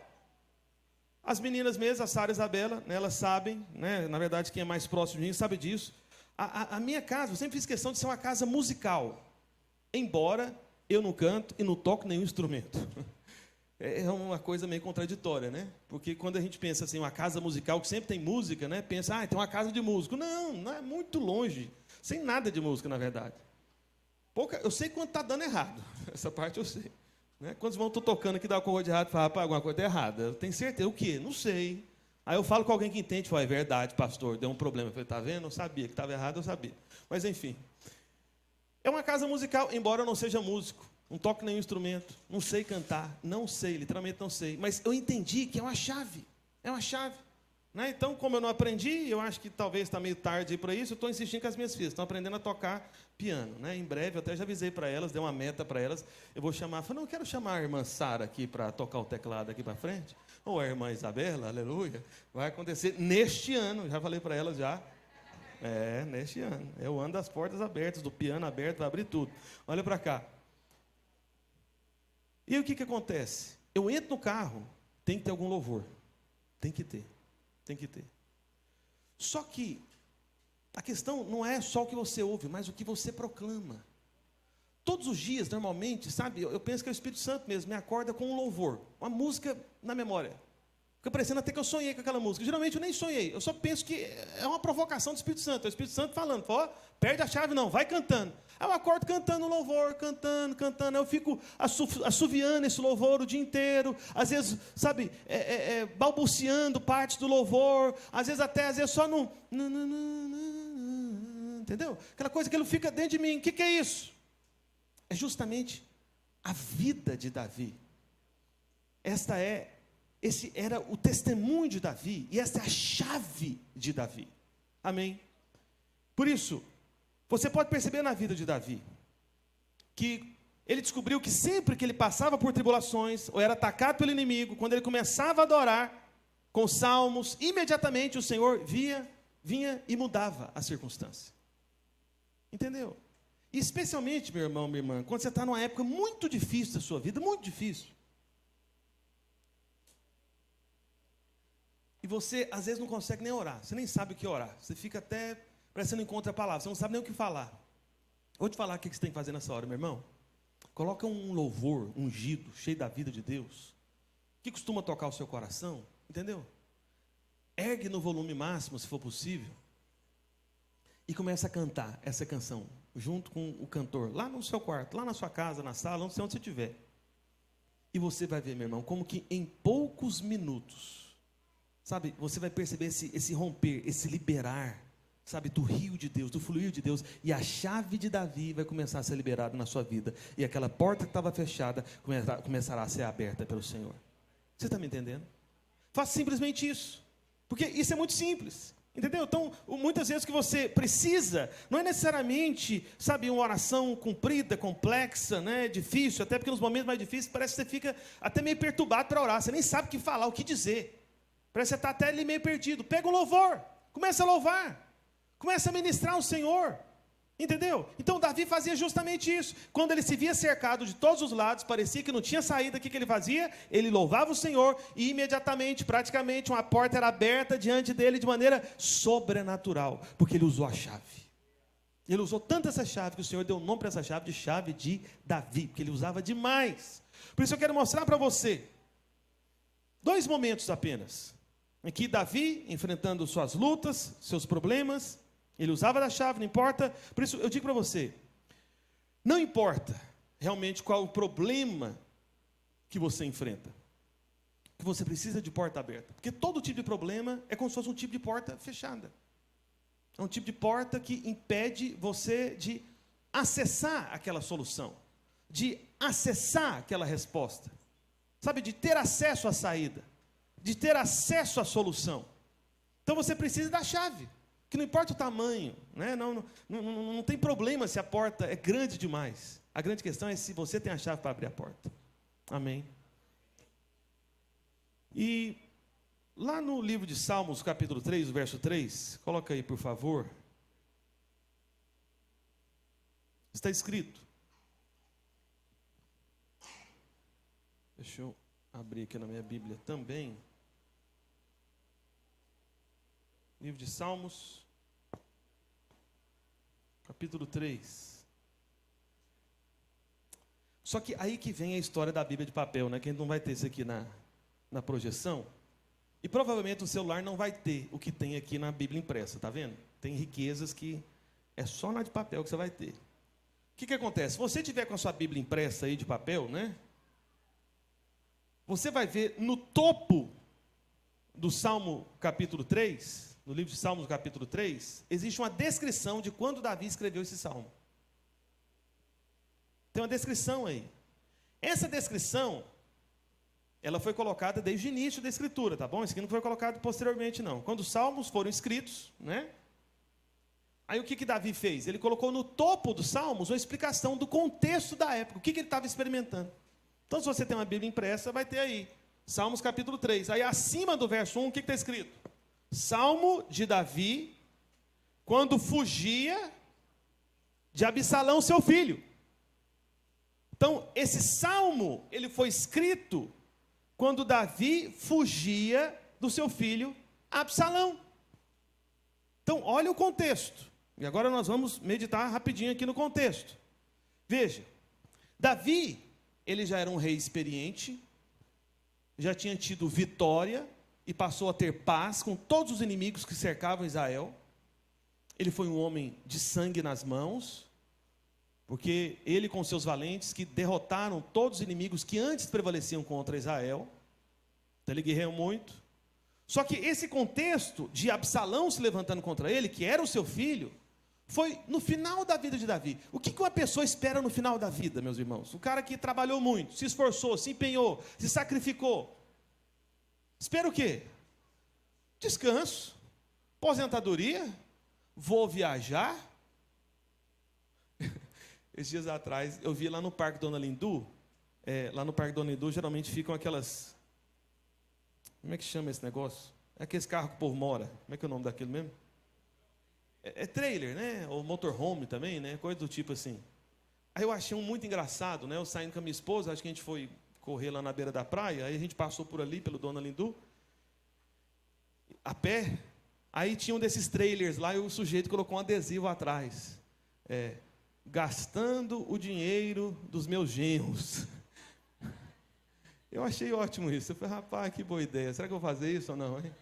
As meninas mesmo, a Sara e a Isabela, né, elas sabem, né, na verdade quem é mais próximo de mim sabe disso. A minha casa, eu sempre fiz questão de ser uma casa musical, embora eu não canto e não toco nenhum instrumento. É uma coisa meio contraditória, né? Porque quando a gente pensa assim, uma casa musical que sempre tem música, né? Pensa, tem uma casa de músico. Não é muito longe, sem nada de música, na verdade. Eu sei quando está dando errado, essa parte eu sei. Né? Quando vão tocando aqui, dá uma coisa de errado, fala, rapaz, alguma coisa está errada. Eu tenho certeza, o quê? Não sei. Aí eu falo com alguém que entende, fala, é verdade, pastor, deu um problema. Eu falei, tá vendo? Eu sabia que estava errado, eu sabia. Mas, enfim. É uma casa musical, embora eu não seja músico, não toco nenhum instrumento, não sei cantar, não sei, literalmente não sei. Mas eu entendi que é uma chave, Né? Então, como eu não aprendi, eu acho que talvez está meio tarde para isso, eu estou insistindo com as minhas filhas, estão aprendendo a tocar piano. Né? Em breve, eu até já avisei para elas, dei uma meta para elas, eu vou chamar, falei, não, eu quero chamar a irmã Sara aqui para tocar o teclado aqui para frente, ou a irmã Isabela, aleluia, vai acontecer neste ano, já falei para elas já. Neste ano, é o ano das portas abertas, do piano aberto, vai abrir tudo. Olha para cá. E aí o que acontece? Eu entro no carro, tem que ter algum louvor, tem que ter. Só que a questão não é só o que você ouve, mas o que você proclama. Todos os dias, normalmente, sabe, eu penso que é o Espírito Santo mesmo, me acorda com um louvor, uma música na memória. Fica parecendo até que eu sonhei com aquela música. Geralmente eu nem sonhei, eu só penso que é uma provocação do Espírito Santo. É o Espírito Santo falando, perde a chave não, vai cantando. Aí eu acordo cantando louvor, cantando. Aí eu fico assoviando esse louvor o dia inteiro. Às vezes, sabe, balbuciando partes do louvor. Às vezes só no... Entendeu? Aquela coisa que ele fica dentro de mim. O que é isso? É justamente a vida de Davi. Esse era o testemunho de Davi, e essa é a chave de Davi. Amém? Por isso, você pode perceber na vida de Davi, que ele descobriu que sempre que ele passava por tribulações, ou era atacado pelo inimigo, quando ele começava a adorar, com salmos, imediatamente o Senhor vinha e mudava a circunstância. Entendeu? E especialmente, meu irmão, minha irmã, quando você está numa época muito difícil da sua vida, muito difícil, e você, às vezes, não consegue nem orar. Você nem sabe o que orar. Você fica até, parece que não encontra a palavra. Você não sabe nem o que falar. Vou te falar o que você tem que fazer nessa hora, meu irmão. Coloca um louvor ungido, cheio da vida de Deus, que costuma tocar o seu coração. Entendeu? Ergue no volume máximo, se for possível. E começa a cantar essa canção, junto com o cantor, lá no seu quarto, lá na sua casa, na sala, não sei onde você estiver. E você vai ver, meu irmão, como que em poucos minutos... Sabe, você vai perceber esse romper, esse liberar, sabe, do rio de Deus, do fluir de Deus. E a chave de Davi vai começar a ser liberada na sua vida. E aquela porta que estava fechada começará a ser aberta pelo Senhor. Você está me entendendo? Faça simplesmente isso. Porque isso é muito simples. Entendeu? Então, muitas vezes que você precisa, não é necessariamente, sabe, uma oração comprida, complexa, né, difícil. Até porque nos momentos mais difíceis parece que você fica até meio perturbado para orar. Você nem sabe o que falar, o que dizer. Parece que você está até ali meio perdido. Pega o louvor, começa a louvar, começa a ministrar o Senhor, entendeu? Então Davi fazia justamente isso. Quando ele se via cercado de todos os lados, parecia que não tinha saída, o que ele fazia? Ele louvava o Senhor e imediatamente, praticamente, uma porta era aberta diante dele de maneira sobrenatural, porque ele usou a chave. Ele usou tanto essa chave que o Senhor deu o nome para essa chave de chave de Davi, porque ele usava demais. Por isso eu quero mostrar para você 2 momentos apenas. Aqui Davi, enfrentando suas lutas, seus problemas, ele usava da chave, não importa. Por isso eu digo para você, não importa realmente qual o problema que você enfrenta, que você precisa de porta aberta. Porque todo tipo de problema é como se fosse um tipo de porta fechada. É um tipo de porta que impede você de acessar aquela solução, de acessar aquela resposta, sabe, de ter acesso à saída, de ter acesso à solução. Então você precisa da chave, que não importa o tamanho, né? Não tem problema se a porta é grande demais. A grande questão é se você tem a chave para abrir a porta. Amém? E lá no livro de Salmos, capítulo 3, verso 3, coloca aí, por favor. Está escrito. Deixa eu abrir aqui na minha Bíblia também. Livro de Salmos, capítulo 3. Só que aí que vem a história da Bíblia de papel, né? Que a gente não vai ter isso aqui na projeção. E provavelmente o celular não vai ter o que tem aqui na Bíblia impressa, tá vendo? Tem riquezas que é só na de papel que você vai ter. O que acontece? Se você tiver com a sua Bíblia impressa aí de papel, né? Você vai ver no topo do Salmo capítulo 3, no livro de Salmos capítulo 3, existe uma descrição de quando Davi escreveu esse salmo. Tem uma descrição aí. Essa descrição, ela foi colocada desde o início da escritura, tá bom? Isso aqui não foi colocado posteriormente, não. Quando os salmos foram escritos, né? Aí o que Davi fez? Ele colocou no topo dos salmos uma explicação do contexto da época, o que ele estava experimentando. Então, se você tem uma Bíblia impressa, vai ter aí, Salmos capítulo 3. Aí, acima do verso 1, o que está escrito? Salmo de Davi, quando fugia de Absalão, seu filho. Então, esse salmo, ele foi escrito quando Davi fugia do seu filho Absalão. Então, olha o contexto. E agora nós vamos meditar rapidinho aqui no contexto. Veja, Davi, ele já era um rei experiente, já tinha tido vitória e passou a ter paz com todos os inimigos que cercavam Israel. Ele foi um homem de sangue nas mãos, porque ele com seus valentes que derrotaram todos os inimigos que antes prevaleciam contra Israel. Então ele guerreou muito. Só que esse contexto de Absalão se levantando contra ele, que era o seu filho, foi no final da vida de Davi. O que uma pessoa espera no final da vida, meus irmãos? O cara que trabalhou muito, se esforçou, se empenhou, se sacrificou. Espera o quê? Descanso, aposentadoria, vou viajar. Esses dias atrás, eu vi lá no Parque Dona Lindu, lá no Parque Dona Lindu geralmente ficam aquelas... Como é que chama esse negócio? É aqueles carros que o povo mora. Como é que é o nome daquilo mesmo? É trailer, né? Ou motorhome também, né? Coisa do tipo assim. Aí eu achei um muito engraçado, né? Eu saindo com a minha esposa, acho que a gente foi correr lá na beira da praia, aí a gente passou por ali, pelo Dona Lindu, a pé. Aí tinha um desses trailers lá e o sujeito colocou um adesivo atrás. Gastando o dinheiro dos meus genros. Eu achei ótimo isso. Eu falei, rapaz, que boa ideia. Será que eu vou fazer isso ou não, hein?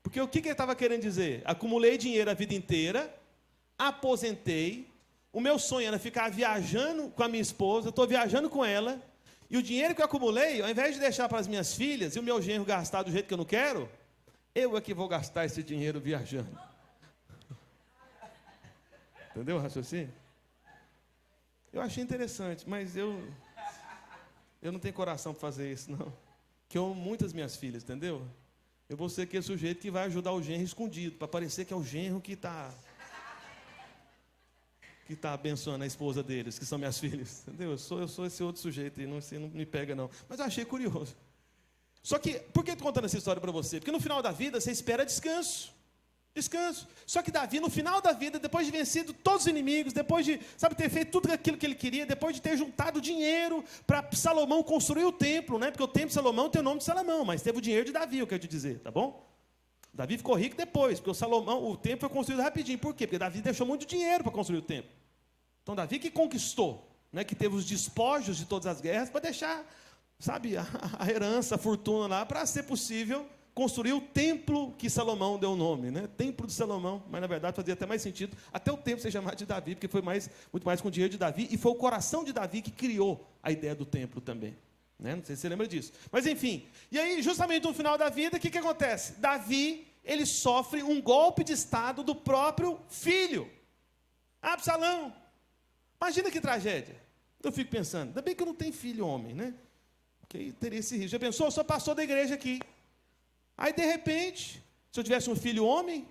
Porque o que ele estava querendo dizer? Acumulei dinheiro a vida inteira, aposentei, o meu sonho era ficar viajando com a minha esposa, estou viajando com ela, e o dinheiro que eu acumulei, ao invés de deixar para as minhas filhas e o meu genro gastar do jeito que eu não quero, eu é que vou gastar esse dinheiro viajando. Entendeu o raciocínio? Eu achei interessante, mas eu não tenho coração para fazer isso, não. Que eu amo muito as minhas filhas, entendeu? Eu vou ser aquele sujeito que vai ajudar o genro escondido, para parecer que é o genro que está abençoando a esposa deles, que são minhas filhas. Entendeu? Eu sou esse outro sujeito, e não me pega, não. Mas eu achei curioso. Só que, por que estou contando essa história para você? Porque no final da vida, você espera descanso. Descanso. Só que Davi, no final da vida, depois de vencido todos os inimigos, depois de, ter feito tudo aquilo que ele queria, depois de ter juntado dinheiro para Salomão construir o templo, né? Porque o templo de Salomão tem o nome de Salomão, mas teve o dinheiro de Davi, eu quero te dizer, tá bom? Davi ficou rico depois, porque o templo foi construído rapidinho. Por quê? Porque Davi deixou muito dinheiro para construir o templo. Então, Davi que conquistou, né? Que teve os despojos de todas as guerras para deixar, a herança, a fortuna lá, para ser possível construiu o templo que Salomão deu o nome, né? Templo de Salomão, mas na verdade fazia até mais sentido até o templo ser chamado de Davi, porque foi muito mais com o dinheiro de Davi, e foi o coração de Davi que criou a ideia do templo também, né? Não sei se você lembra disso, mas enfim, e aí justamente no final da vida, o que acontece? Davi, ele sofre um golpe de estado do próprio filho, Absalão. Imagina que tragédia. Eu fico pensando, ainda bem que eu não tenho filho homem, né? Porque aí teria esse risco. Já pensou? Eu sou pastor da igreja aqui. Aí, de repente, se eu tivesse um filho homem,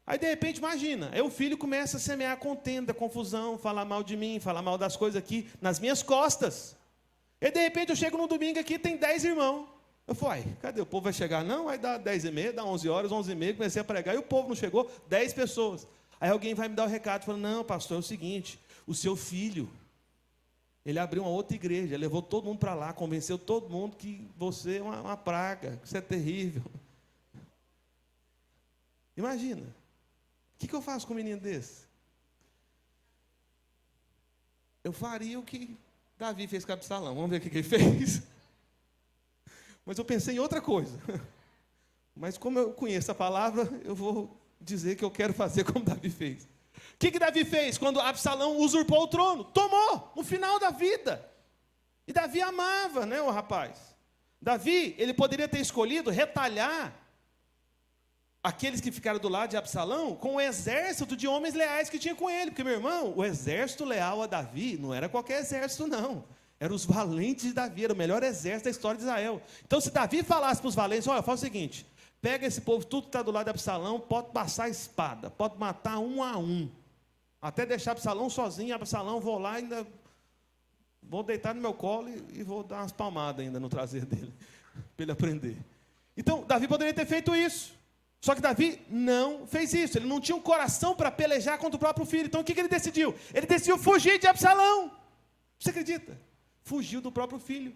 aí, de repente, imagina, aí o filho começa a semear contenda, confusão, falar mal de mim, falar mal das coisas aqui, nas minhas costas. E, de repente, eu chego no domingo aqui, tem 10 irmãos. Eu falo, cadê? O povo vai chegar? Não, vai dar 10h30, dá 11 horas, 11h30, comecei a pregar, e o povo não chegou, 10 pessoas. Aí alguém vai me dar o recado, falando, não, pastor, é o seguinte, o seu filho, ele abriu uma outra igreja, levou todo mundo para lá, convenceu todo mundo que você é uma praga, que você é terrível. Imagina, o que eu faço com um menino desse? Eu faria o que Davi fez com Absalão, vamos ver o que ele fez. Mas eu pensei em outra coisa. Mas como eu conheço a palavra, eu vou dizer que eu quero fazer como Davi fez. O que Davi fez quando Absalão usurpou o trono? Tomou, no final da vida. E Davi amava, né, o rapaz? Davi, ele poderia ter escolhido retalhar aqueles que ficaram do lado de Absalão com o exército de homens leais que tinha com ele. Porque, meu irmão, o exército leal a Davi não era qualquer exército, não. Eram os valentes de Davi, era o melhor exército da história de Israel. Então, se Davi falasse para os valentes, olha, faz o seguinte, pega esse povo, tudo que está do lado de Absalão, pode passar a espada, pode matar um a um, até deixar Absalão sozinho, Absalão, vou lá, ainda vou deitar no meu colo e vou dar umas palmadas ainda no traseiro dele, para ele aprender. Então, Davi poderia ter feito isso. Só que Davi não fez isso, ele não tinha um coração para pelejar contra o próprio filho. Então, o que ele decidiu? Ele decidiu fugir de Absalão. Você acredita? Fugiu do próprio filho.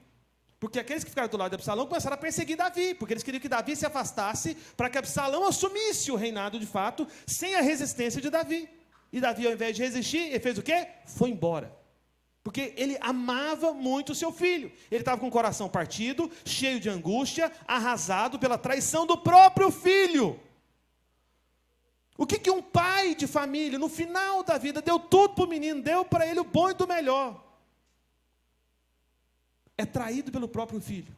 Porque aqueles que ficaram do lado de Absalão começaram a perseguir Davi, porque eles queriam que Davi se afastasse para que Absalão assumisse o reinado de fato, sem a resistência de Davi. E Davi, ao invés de resistir, ele fez o quê? Foi embora. Porque ele amava muito o seu filho. Ele estava com o coração partido, cheio de angústia, arrasado pela traição do próprio filho. O que um pai de família, no final da vida, deu tudo para o menino, deu para ele o bom e do melhor, é traído pelo próprio filho.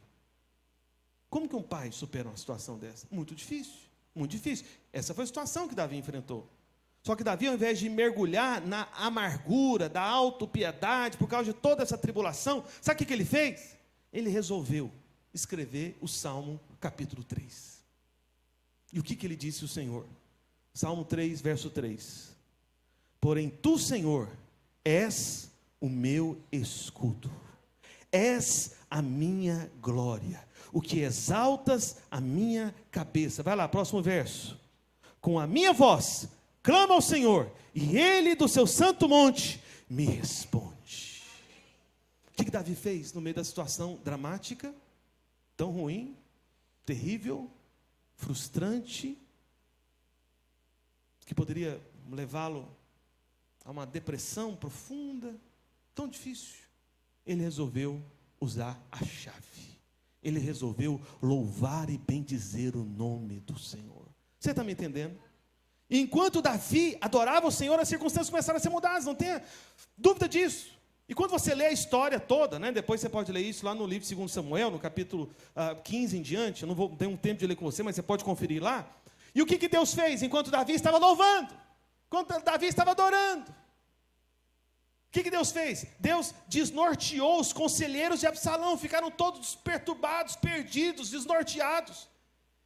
Como que um pai supera uma situação dessa? Muito difícil, muito difícil. Essa foi a situação que Davi enfrentou. Só que Davi, ao invés de mergulhar na amargura, da autopiedade, por causa de toda essa tribulação, sabe o que ele fez? Ele resolveu escrever o Salmo capítulo 3. E o que ele disse ao Senhor? Salmo 3, verso 3. Porém, tu, Senhor, és o meu escudo. És a minha glória, o que exaltas a minha cabeça. Vai lá, próximo verso. Com a minha voz, clama ao Senhor, e Ele do seu santo monte me responde. O que Davi fez no meio da situação dramática, tão ruim, terrível, frustrante, que poderia levá-lo a uma depressão profunda, tão difícil? Ele resolveu usar a chave. Ele resolveu louvar e bendizer o nome do Senhor. Você está me entendendo? E enquanto Davi adorava o Senhor, as circunstâncias começaram a ser mudadas, não tenha dúvida disso. E quando você lê a história toda, né, depois você pode ler isso lá no livro de 2 Samuel, no capítulo 15 em diante, eu não vou ter um tempo de ler com você, mas você pode conferir lá. E o que Deus fez enquanto Davi estava louvando? Enquanto Davi estava adorando? O que Deus fez? Deus desnorteou os conselheiros de Absalão, ficaram todos perturbados, perdidos, desnorteados.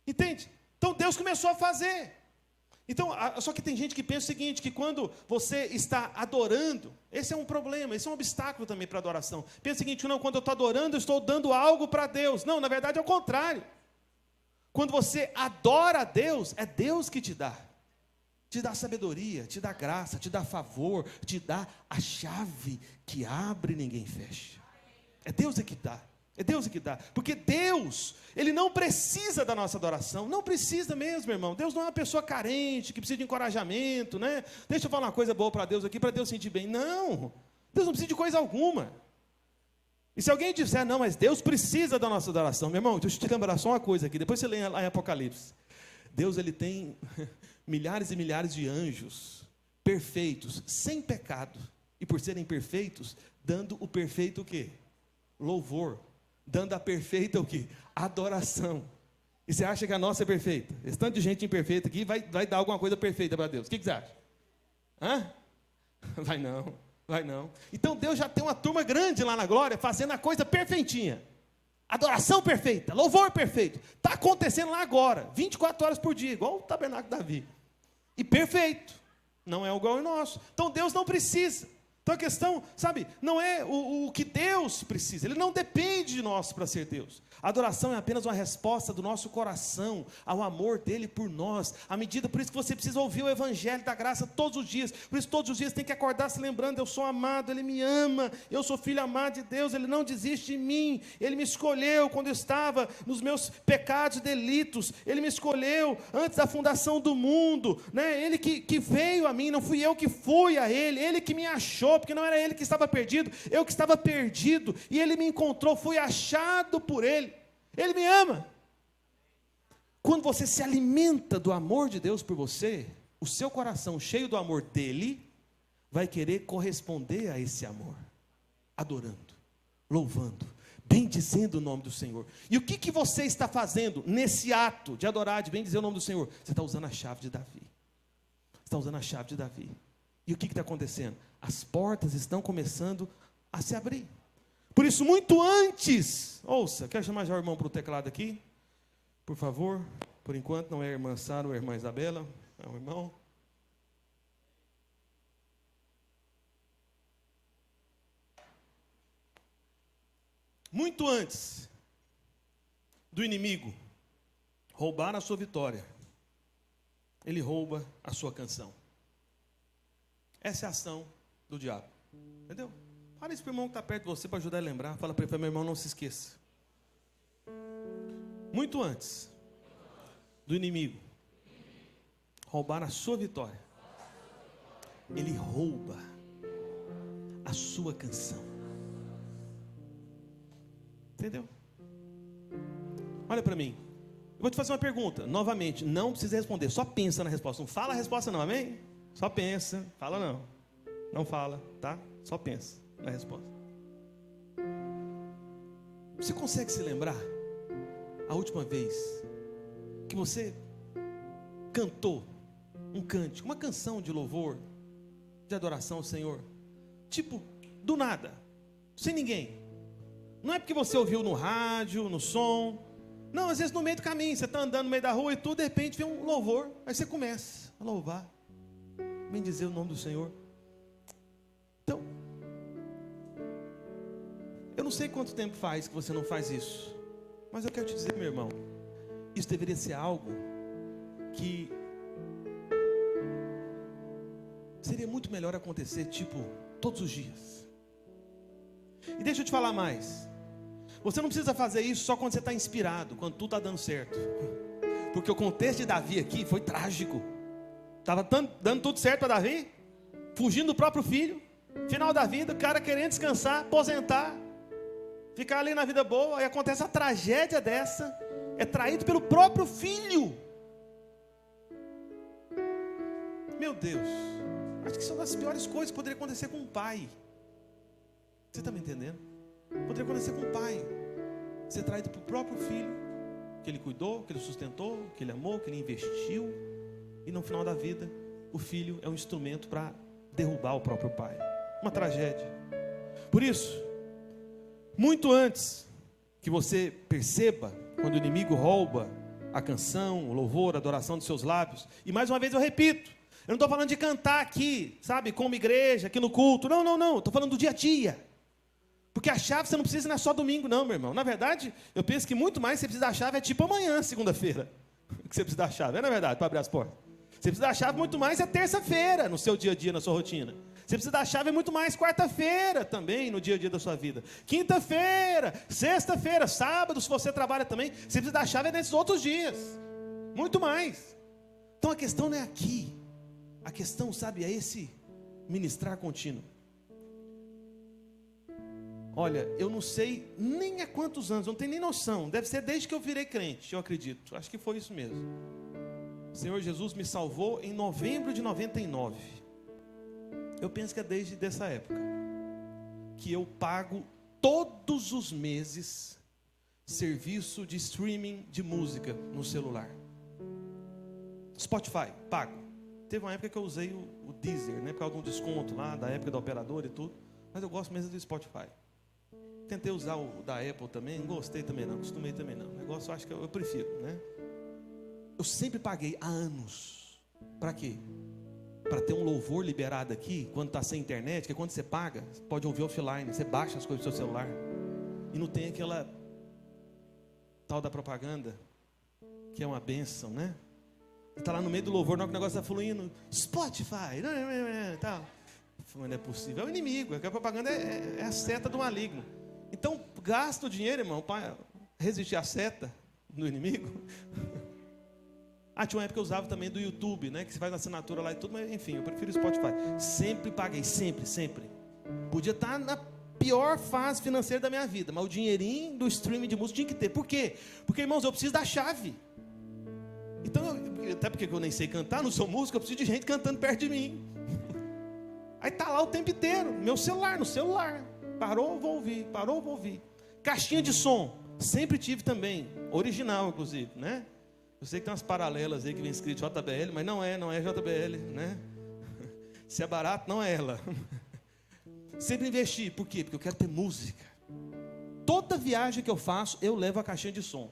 Entende? Então Deus começou a fazer. Então, só que tem gente que pensa o seguinte, que quando você está adorando, esse é um problema, esse é um obstáculo também para a adoração. Pensa o seguinte, não, quando eu estou adorando, eu estou dando algo para Deus. Não, na verdade é o contrário. Quando você adora a Deus, é Deus que te dá. Te dá sabedoria, te dá graça, te dá favor, te dá a chave que abre e ninguém fecha. É Deus que dá. É Deus que dá. Porque Deus, Ele não precisa da nossa adoração. Não precisa mesmo, irmão. Deus não é uma pessoa carente, que precisa de encorajamento, né? Deixa eu falar uma coisa boa para Deus aqui, para Deus sentir bem. Não. Deus não precisa de coisa alguma. E se alguém disser, não, mas Deus precisa da nossa adoração. Meu irmão, deixa eu te lembrar só uma coisa aqui. Depois você lê lá em Apocalipse. Deus, Ele tem milhares e milhares de anjos perfeitos, sem pecado. E por serem perfeitos, dando o perfeito o quê? Louvor. Dando a perfeita o quê? Adoração. E você acha que a nossa é perfeita? Esse tanto de gente imperfeita aqui vai dar alguma coisa perfeita para Deus. O que você acha? Hã? Vai não. Vai não. Então Deus já tem uma turma grande lá na glória, fazendo a coisa perfeitinha. Adoração perfeita, louvor perfeito. Está acontecendo lá agora, 24 horas por dia, igual o tabernáculo de Davi. E perfeito. Não é igual ao nosso. Então Deus não precisa. Então a questão, sabe, não é o que Deus precisa. Ele não depende de nós para ser Deus. A adoração é apenas uma resposta do nosso coração ao amor dele por nós. Por isso que você precisa ouvir o evangelho da graça todos os dias. Por isso todos os dias tem que acordar se lembrando, eu sou amado, ele me ama, eu sou filho amado de Deus, ele não desiste de mim, ele me escolheu quando eu estava nos meus pecados e delitos, ele me escolheu antes da fundação do mundo, né? Ele que veio a mim, não fui eu que fui a ele que me achou, porque não era ele que estava perdido, eu que estava perdido, e ele me encontrou, fui achado por ele. Ele me ama. Quando você se alimenta do amor de Deus por você, o seu coração cheio do amor dele vai querer corresponder a esse amor, adorando, louvando, bendizendo o nome do Senhor. E o que você está fazendo nesse ato de adorar, de bendizer o nome do Senhor? Você está usando a chave de Davi. Você está usando a chave de Davi. E o que está acontecendo? As portas estão começando a se abrir. Por isso, muito antes, ouça, quero chamar já o irmão para o teclado aqui, por favor. Por enquanto não é a irmã Sara ou a irmã Isabela, é o irmão. Muito antes do inimigo roubar a sua vitória, ele rouba a sua canção. Essa é a ação do diabo, entendeu? Fala isso para o irmão que está perto de você para ajudar a lembrar. Fala para ele, meu irmão, não se esqueça. Muito antes do inimigo roubar a sua vitória, ele rouba a sua canção. Entendeu? Olha para mim. Eu vou te fazer uma pergunta, novamente, não precisa responder, só pensa na resposta. Não fala a resposta não, amém? Só pensa, fala não. Não fala, tá? Só pensa na resposta. Você consegue se lembrar a última vez que você cantou um cântico, uma canção de louvor, de adoração ao Senhor, tipo, do nada, sem ninguém? Não é porque você ouviu no rádio, no som, não, às vezes no meio do caminho, você está andando no meio da rua e tudo, de repente vem um louvor, aí você começa a louvar, bendizer o nome do Senhor. Então, eu não sei quanto tempo faz que você não faz isso, mas eu quero te dizer, meu irmão, isso deveria ser algo que seria muito melhor acontecer, tipo, todos os dias. E deixa eu te falar mais, você não precisa fazer isso só quando você está inspirado, quando tudo está dando certo, porque o contexto de Davi aqui foi trágico. Estava dando tudo certo para Davi, fugindo do próprio filho, final da vida, o cara querendo descansar, aposentar, ficar ali na vida boa, aí acontece a tragédia dessa, é traído pelo próprio filho. Meu Deus, acho que isso é uma das piores coisas que poderia acontecer com um pai. Você está me entendendo? Poderia acontecer com um pai, ser traído pelo próprio filho, que ele cuidou, que ele sustentou, que ele amou, que ele investiu, e no final da vida, o filho é um instrumento para derrubar o próprio pai. Uma tragédia. Por isso, muito antes que você perceba, quando o inimigo rouba a canção, o louvor, a adoração dos seus lábios, e mais uma vez eu repito, eu não estou falando de cantar aqui, sabe, como igreja, aqui no culto, não, estou falando do dia a dia, porque a chave você não precisa não é só domingo não, meu irmão. Na verdade, eu penso que muito mais você precisa da chave é tipo amanhã, segunda-feira, que você precisa da chave, na verdade, para abrir as portas. Você precisa da chave muito mais é terça-feira, no seu dia a dia, na sua rotina. Você precisa da chave muito mais quarta-feira também, no dia a dia da sua vida. Quinta-feira, sexta-feira, sábado, se você trabalha também, você precisa da chave nesses outros dias. Muito mais. Então a questão não é aqui. A questão, sabe, é esse ministrar contínuo. Olha, eu não sei nem há quantos anos, não tenho nem noção. Deve ser desde que eu virei crente, eu acredito. Acho que foi isso mesmo. O Senhor Jesus me salvou em novembro de 99. Eu penso que é desde dessa época que eu pago todos os meses serviço de streaming de música no celular. Spotify, pago. Teve uma época que eu usei o Deezer, né? Por causa de um desconto lá, da época da operadora e tudo. Mas eu gosto mesmo do Spotify. Tentei usar o da Apple também, não gostei também não, acostumei também não. O negócio eu acho que eu prefiro, né? Eu sempre paguei há anos. Para quê? Para ter um louvor liberado aqui, quando está sem internet, que quando você paga, você pode ouvir offline, você baixa as coisas do seu celular. E não tem aquela tal da propaganda, que é uma bênção, né? Você está lá no meio do louvor, na hora que o negócio está fluindo, Spotify, tal. Mas não é possível, é o inimigo, a propaganda é a seta do maligno. Então, gasta o dinheiro, irmão, para resistir à seta do inimigo. Tinha uma época que eu usava também do YouTube, né? Que você faz assinatura lá e tudo, mas enfim, eu prefiro o Spotify. Sempre paguei, sempre. Podia estar na pior fase financeira da minha vida, mas o dinheirinho do streaming de música tinha que ter. Por quê? Porque, irmãos, eu preciso da chave. Então, até porque eu nem sei cantar, não sou músico, eu preciso de gente cantando perto de mim. Aí tá lá o tempo inteiro, no celular. Parou, vou ouvir. Caixinha de som, sempre tive também, original inclusive, né? Eu sei que tem umas paralelas aí que vem escrito JBL, mas não é JBL, né? Se é barato, não é ela. Sempre investi, por quê? Porque eu quero ter música. Toda viagem que eu faço, eu levo a caixinha de som.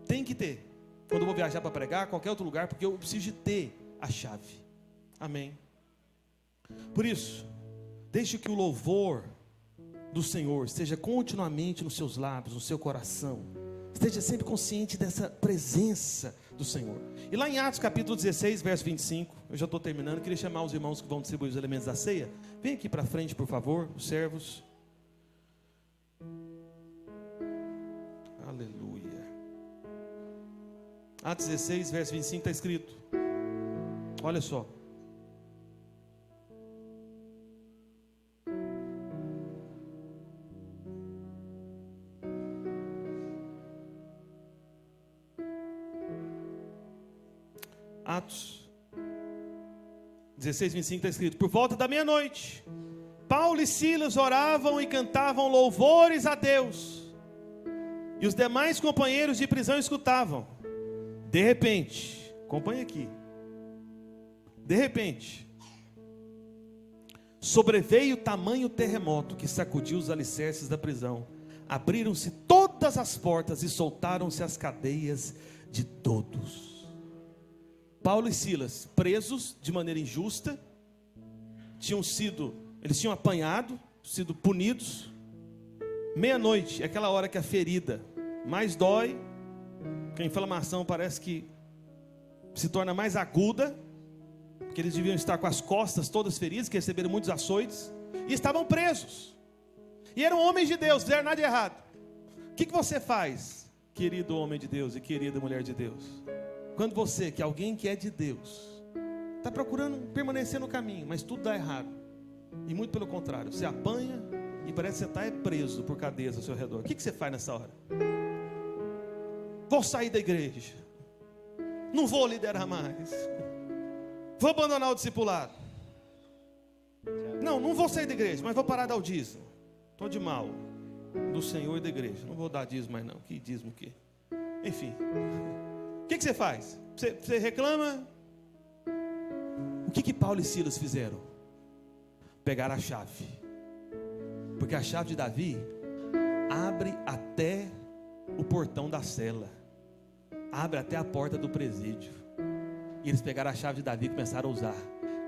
Tem que ter. Quando eu vou viajar para pregar, qualquer outro lugar, porque eu preciso de ter a chave. Amém. Por isso, deixe que o louvor do Senhor esteja continuamente nos seus lábios, no seu coração. Esteja sempre consciente dessa presença do Senhor. E lá em Atos capítulo 16, verso 25, eu já estou terminando, queria chamar os irmãos que vão distribuir os elementos da ceia. Vem aqui para frente, por favor, os servos. Aleluia. Atos 16, verso 25 está escrito. Olha só. Atos 16, 25 está escrito: por volta da meia-noite, Paulo e Silas oravam e cantavam louvores a Deus, e os demais companheiros de prisão escutavam. De repente, acompanha aqui. De repente, sobreveio tamanho terremoto que sacudiu os alicerces da prisão. Abriram-se todas as portas e soltaram-se as cadeias de todos. Paulo e Silas, presos de maneira injusta, eles tinham apanhado, sido punidos. Meia-noite, é aquela hora que a ferida mais dói, que a inflamação parece que se torna mais aguda, porque eles deviam estar com as costas todas feridas, que receberam muitos açoites, e estavam presos, e eram homens de Deus, fizeram nada de errado. O que você faz, querido homem de Deus e querida mulher de Deus, quando você, que é alguém que é de Deus, está procurando permanecer no caminho, mas tudo dá errado, e muito pelo contrário, você apanha e parece que você está preso por cadeias ao seu redor? O que você faz nessa hora? Vou sair da igreja, não vou liderar mais, vou abandonar o discipulado, não vou sair da igreja, mas vou parar de dar o dízimo, estou de mal do Senhor e da igreja, não vou dar dízimo mais não. Que dízimo que? Enfim, o que você faz? Você reclama? O que Paulo e Silas fizeram? Pegaram a chave, porque a chave de Davi abre até o portão da cela, abre até a porta do presídio. E eles pegaram a chave de Davi e começaram a usar,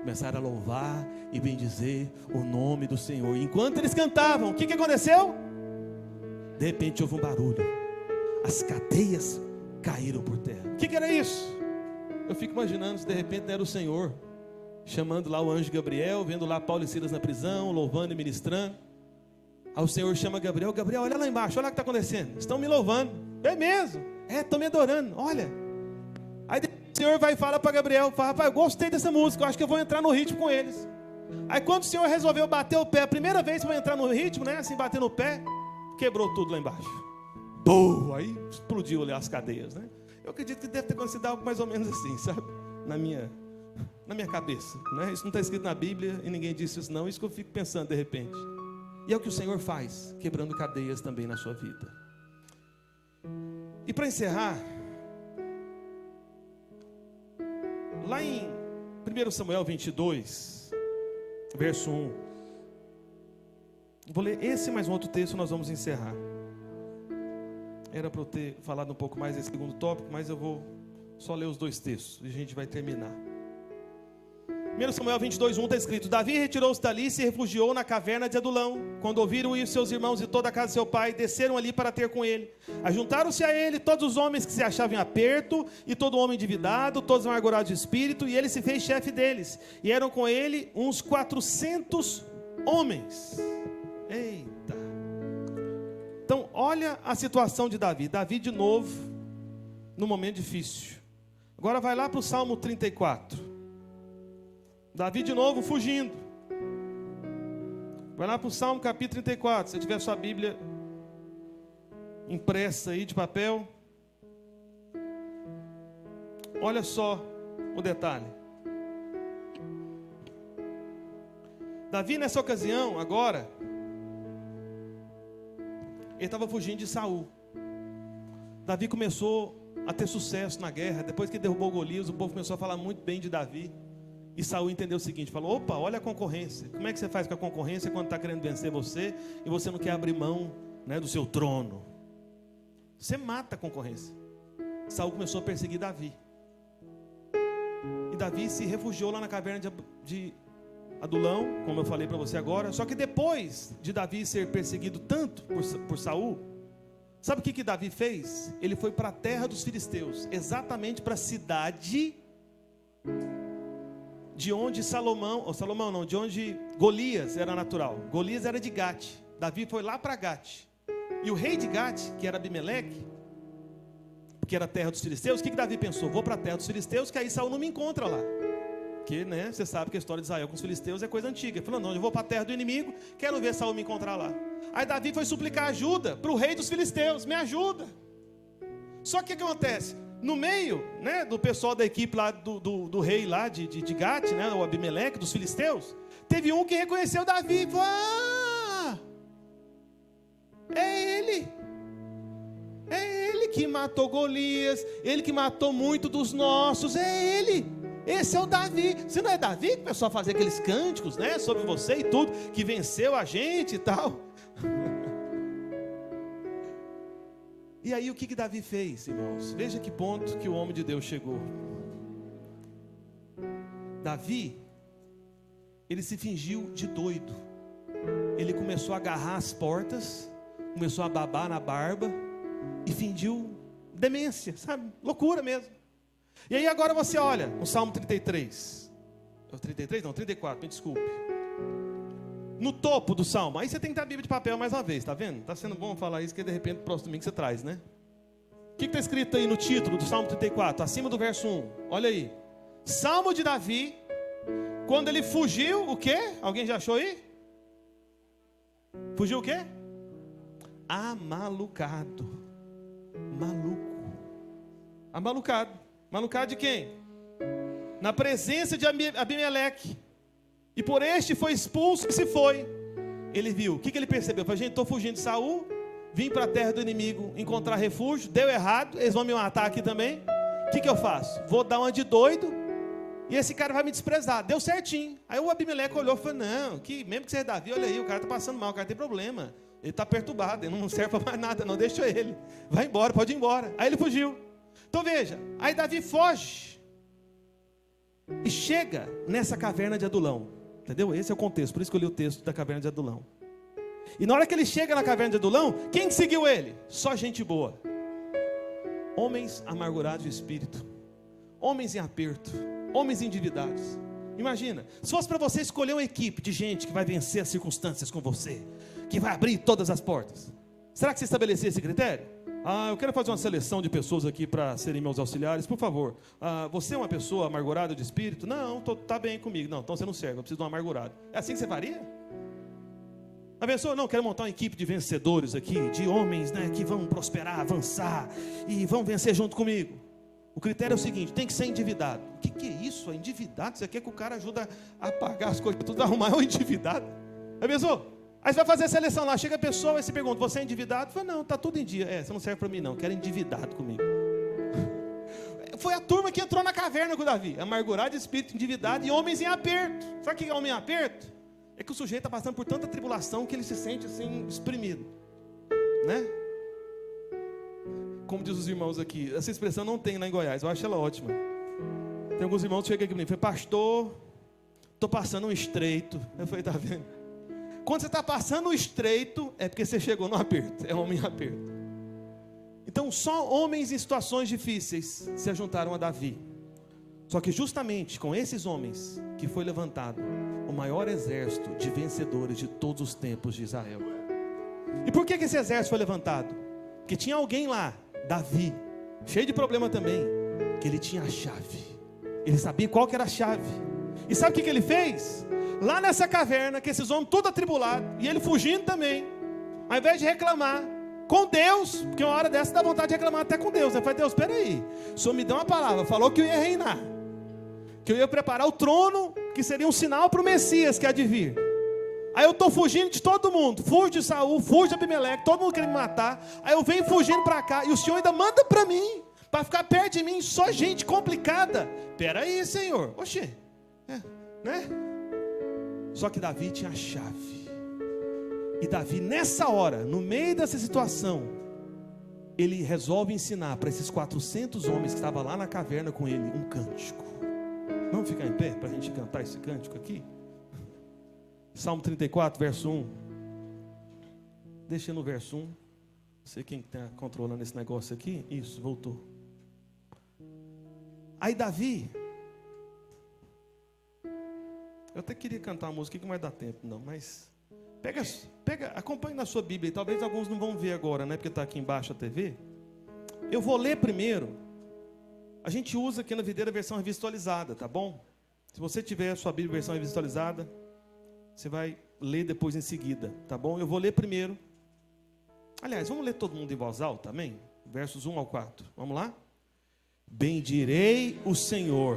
começaram a louvar e bendizer o nome do Senhor. E enquanto eles cantavam, o que aconteceu? De repente houve um barulho, as cadeias caíram por terra. O que era isso? Eu fico imaginando se de repente era o Senhor chamando lá o anjo Gabriel, vendo lá Paulo e Silas na prisão, louvando e ministrando. Aí o Senhor chama Gabriel: Gabriel, olha lá embaixo, olha o que está acontecendo, estão me louvando. É mesmo? Estão me adorando, olha. Aí o Senhor vai e fala para Gabriel, fala: rapaz, eu gostei dessa música, eu acho que eu vou entrar no ritmo com eles. Aí quando o Senhor resolveu bater o pé, a primeira vez que vai entrar no ritmo, né, assim, bater no pé, quebrou tudo lá embaixo. Aí explodiu ali as cadeias, né? Eu acredito que deve ter acontecido algo mais ou menos assim, sabe? Na minha cabeça, né? Isso não está escrito na Bíblia e ninguém disse isso não, isso que eu fico pensando de repente. E é o que o Senhor faz, quebrando cadeias também na sua vida. E para encerrar, lá em 1 Samuel 22, verso 1. Vou ler esse mais um outro texto e nós vamos encerrar. Era para eu ter falado um pouco mais desse segundo tópico, mas eu vou só ler os dois textos e a gente vai terminar. 1 Samuel 22, 1 está escrito: Davi retirou-se dali e se refugiou na caverna de Adulão. Quando ouviram ir seus irmãos e toda a casa de seu pai, desceram ali para ter com ele. Ajuntaram-se a ele todos os homens que se achavam em aperto, e todo homem endividado, todos amargurados de espírito, e ele se fez chefe deles. E eram com ele uns 400 homens. Eita! Então, olha a situação de Davi. Davi de novo, no momento difícil. Agora vai lá para o Salmo 34. Davi de novo fugindo. Vai lá para o Salmo capítulo 34. Se tiver sua Bíblia impressa aí de papel. Olha só o detalhe. Davi nessa ocasião, agora, ele estava fugindo de Saul. Davi começou a ter sucesso na guerra. Depois que derrubou Golias, o povo começou a falar muito bem de Davi. E Saul entendeu o seguinte, falou: opa, olha a concorrência. Como é que você faz com a concorrência quando está querendo vencer você e você não quer abrir mão, né, do seu trono? Você mata a concorrência. Saul começou a perseguir Davi. E Davi se refugiou lá na caverna de Adulão, como eu falei para você agora. Só que depois de Davi ser perseguido tanto por Saul, sabe o que Davi fez? Ele foi para a terra dos filisteus, exatamente para a cidade de onde de onde Golias era natural. Golias era de Gate. Davi foi lá para Gate. E o rei de Gate, que era Abimeleque, que era a terra dos filisteus, o que Davi pensou? Vou para a terra dos filisteus, que aí Saul não me encontra lá. Porque, né, você sabe que a história de Israel com os filisteus é coisa antiga. Ele falou: não, eu vou para a terra do inimigo, quero ver Saul me encontrar lá. Aí Davi foi suplicar ajuda para o rei dos filisteus: me ajuda. Só que o que acontece? No meio, né, do pessoal da equipe lá do rei lá de Gate, né, o Abimeleque, dos filisteus, teve um que reconheceu Davi e falou: ah, é ele que matou Golias, ele que matou muito dos nossos, é ele, esse é o Davi. Se não é Davi que começou a fazer aqueles cânticos, né, sobre você e tudo, que venceu a gente e tal. E aí o que Davi fez, irmãos? Veja que ponto que o homem de Deus chegou. Davi, ele se fingiu de doido. Ele começou a agarrar as portas, começou a babar na barba e fingiu demência, sabe? Loucura mesmo. E aí agora você olha no Salmo 33. 33? Não, 34, me desculpe. No topo do Salmo, aí você tem que ter a Bíblia de papel mais uma vez, tá vendo? Está sendo bom falar isso, que de repente no próximo domingo você traz, né? O que está escrito aí no título do Salmo 34, acima do verso 1? Olha aí. Salmo de Davi, quando ele fugiu, o quê? Alguém já achou aí? Fugiu o quê? Amalucado. Maluco. Amalucado. Malucado de quem? Na presença de Abimeleque. E por este foi expulso e se foi. Ele viu, o que ele percebeu? Falei: gente, estou fugindo de Saul, vim para a terra do inimigo encontrar refúgio, deu errado, eles vão me matar aqui também. O que eu faço? Vou dar uma de doido e esse cara vai me desprezar. Deu certinho. Aí o Abimeleque olhou e falou: não, mesmo que você é Davi, olha aí, o cara está passando mal, o cara tem problema, ele está perturbado, ele não serve para mais nada, não, deixa ele, vai embora, pode ir embora. Aí ele fugiu. Então veja, aí Davi foge e chega nessa caverna de Adulão. Entendeu? Esse é o contexto, por isso que eu li o texto da caverna de Adulão. E na hora que ele chega na caverna de Adulão, quem seguiu ele? Só gente boa. Homens amargurados de espírito, homens em aperto, homens endividados. Imagina, se fosse para você escolher uma equipe de gente que vai vencer as circunstâncias com você, que vai abrir todas as portas, será que você estabelecia esse critério? Eu quero fazer uma seleção de pessoas aqui para serem meus auxiliares, por favor. Você é uma pessoa amargurada de espírito? Não, está bem comigo. Não, então você não serve, eu preciso de um amargurado. É assim que você faria? A pessoa: não, quero montar uma equipe de vencedores aqui, de homens, né, que vão prosperar, avançar e vão vencer junto comigo. O critério é o seguinte: tem que ser endividado. O que é isso? É endividado? Você quer que o cara ajude a pagar as coisas, tudo arrumar um endividado? A pessoa... Aí você vai fazer a seleção lá, chega a pessoa e se pergunta: você é endividado? Fala: não, está tudo em dia. Você não serve para mim não, quero endividado comigo. foi a turma que entrou na caverna com Davi. Amargurado de espírito, endividado e homens em aperto. Sabe o que é homem em aperto? É que o sujeito está passando por tanta tribulação que ele se sente assim, exprimido. Né? Como diz os irmãos aqui, essa expressão não tem lá em Goiás, eu acho ela ótima. Tem alguns irmãos que chegam aqui para mim, foi pastor, estou passando um estreito. Eu falei, tá vendo? Quando você está passando um estreito, é porque você chegou no aperto, é homem em aperto. Então só homens em situações difíceis se juntaram a Davi. Só que justamente com esses homens que foi levantado o maior exército de vencedores de todos os tempos de Israel. E por que esse exército foi levantado? Porque tinha alguém lá, Davi, cheio de problema também, que ele tinha a chave. Ele sabia qual que era a chave. E sabe o que ele fez? Lá nessa caverna, que esses homens tudo atribulados, e ele fugindo também, ao invés de reclamar com Deus, porque uma hora dessa dá vontade de reclamar até com Deus. Ele fala, Deus, espera aí, o Senhor me deu uma palavra, falou que eu ia reinar, que eu ia preparar o trono, que seria um sinal para o Messias que há de vir. Aí eu estou fugindo de todo mundo, fujo de Saul, fujo de Abimeleque, todo mundo querendo me matar. Aí eu venho fugindo para cá, e o Senhor ainda manda para mim, para ficar perto de mim, só gente complicada. Espera aí, Senhor, oxê, né? Só que Davi tinha a chave. E Davi, nessa hora, no meio dessa situação, ele resolve ensinar para esses 400 homens que estavam lá na caverna com ele um cântico. Vamos ficar em pé para a gente cantar esse cântico aqui? Salmo 34, verso 1. Deixa no verso 1. Não sei quem está controlando esse negócio aqui. Isso, voltou. Aí Davi, eu até queria cantar uma música que não vai dar tempo não, mas pega, acompanhe na sua Bíblia, talvez alguns não vão ver agora, né, porque está aqui embaixo a TV. Eu vou ler primeiro. A gente usa aqui na Videira a versão revisualizada, tá bom? Se você tiver a sua Bíblia versão revisualizada, você vai ler depois em seguida, tá bom? Eu vou ler primeiro. Aliás, vamos ler todo mundo em voz alta, amém? Versos 1 ao 4, vamos lá? Bendirei o Senhor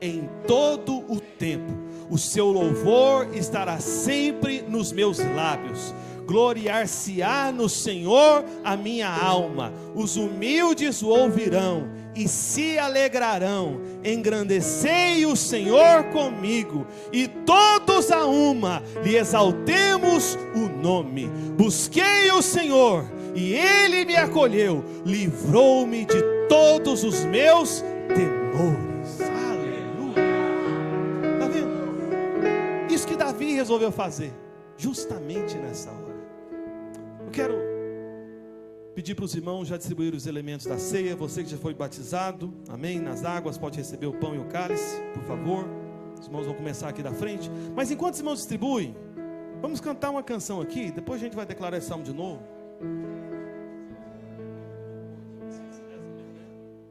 em todo o tempo, o seu louvor estará sempre nos meus lábios. Gloriar-se-á no Senhor a minha alma, os humildes o ouvirão e se alegrarão. Engrandecei o Senhor comigo, e todos a uma lhe exaltemos o nome. Busquei o Senhor e Ele me acolheu, livrou-me de todos os meus temores. Aleluia. Está vendo? Isso que Davi resolveu fazer, justamente nessa hora. Eu quero pedir para os irmãos já distribuir os elementos da ceia. Você que já foi batizado, amém, nas águas, pode receber o pão e o cálice, por favor. Os irmãos vão começar aqui da frente. Mas enquanto os irmãos distribuem, vamos cantar uma canção aqui. Depois a gente vai declarar esse salmo de novo.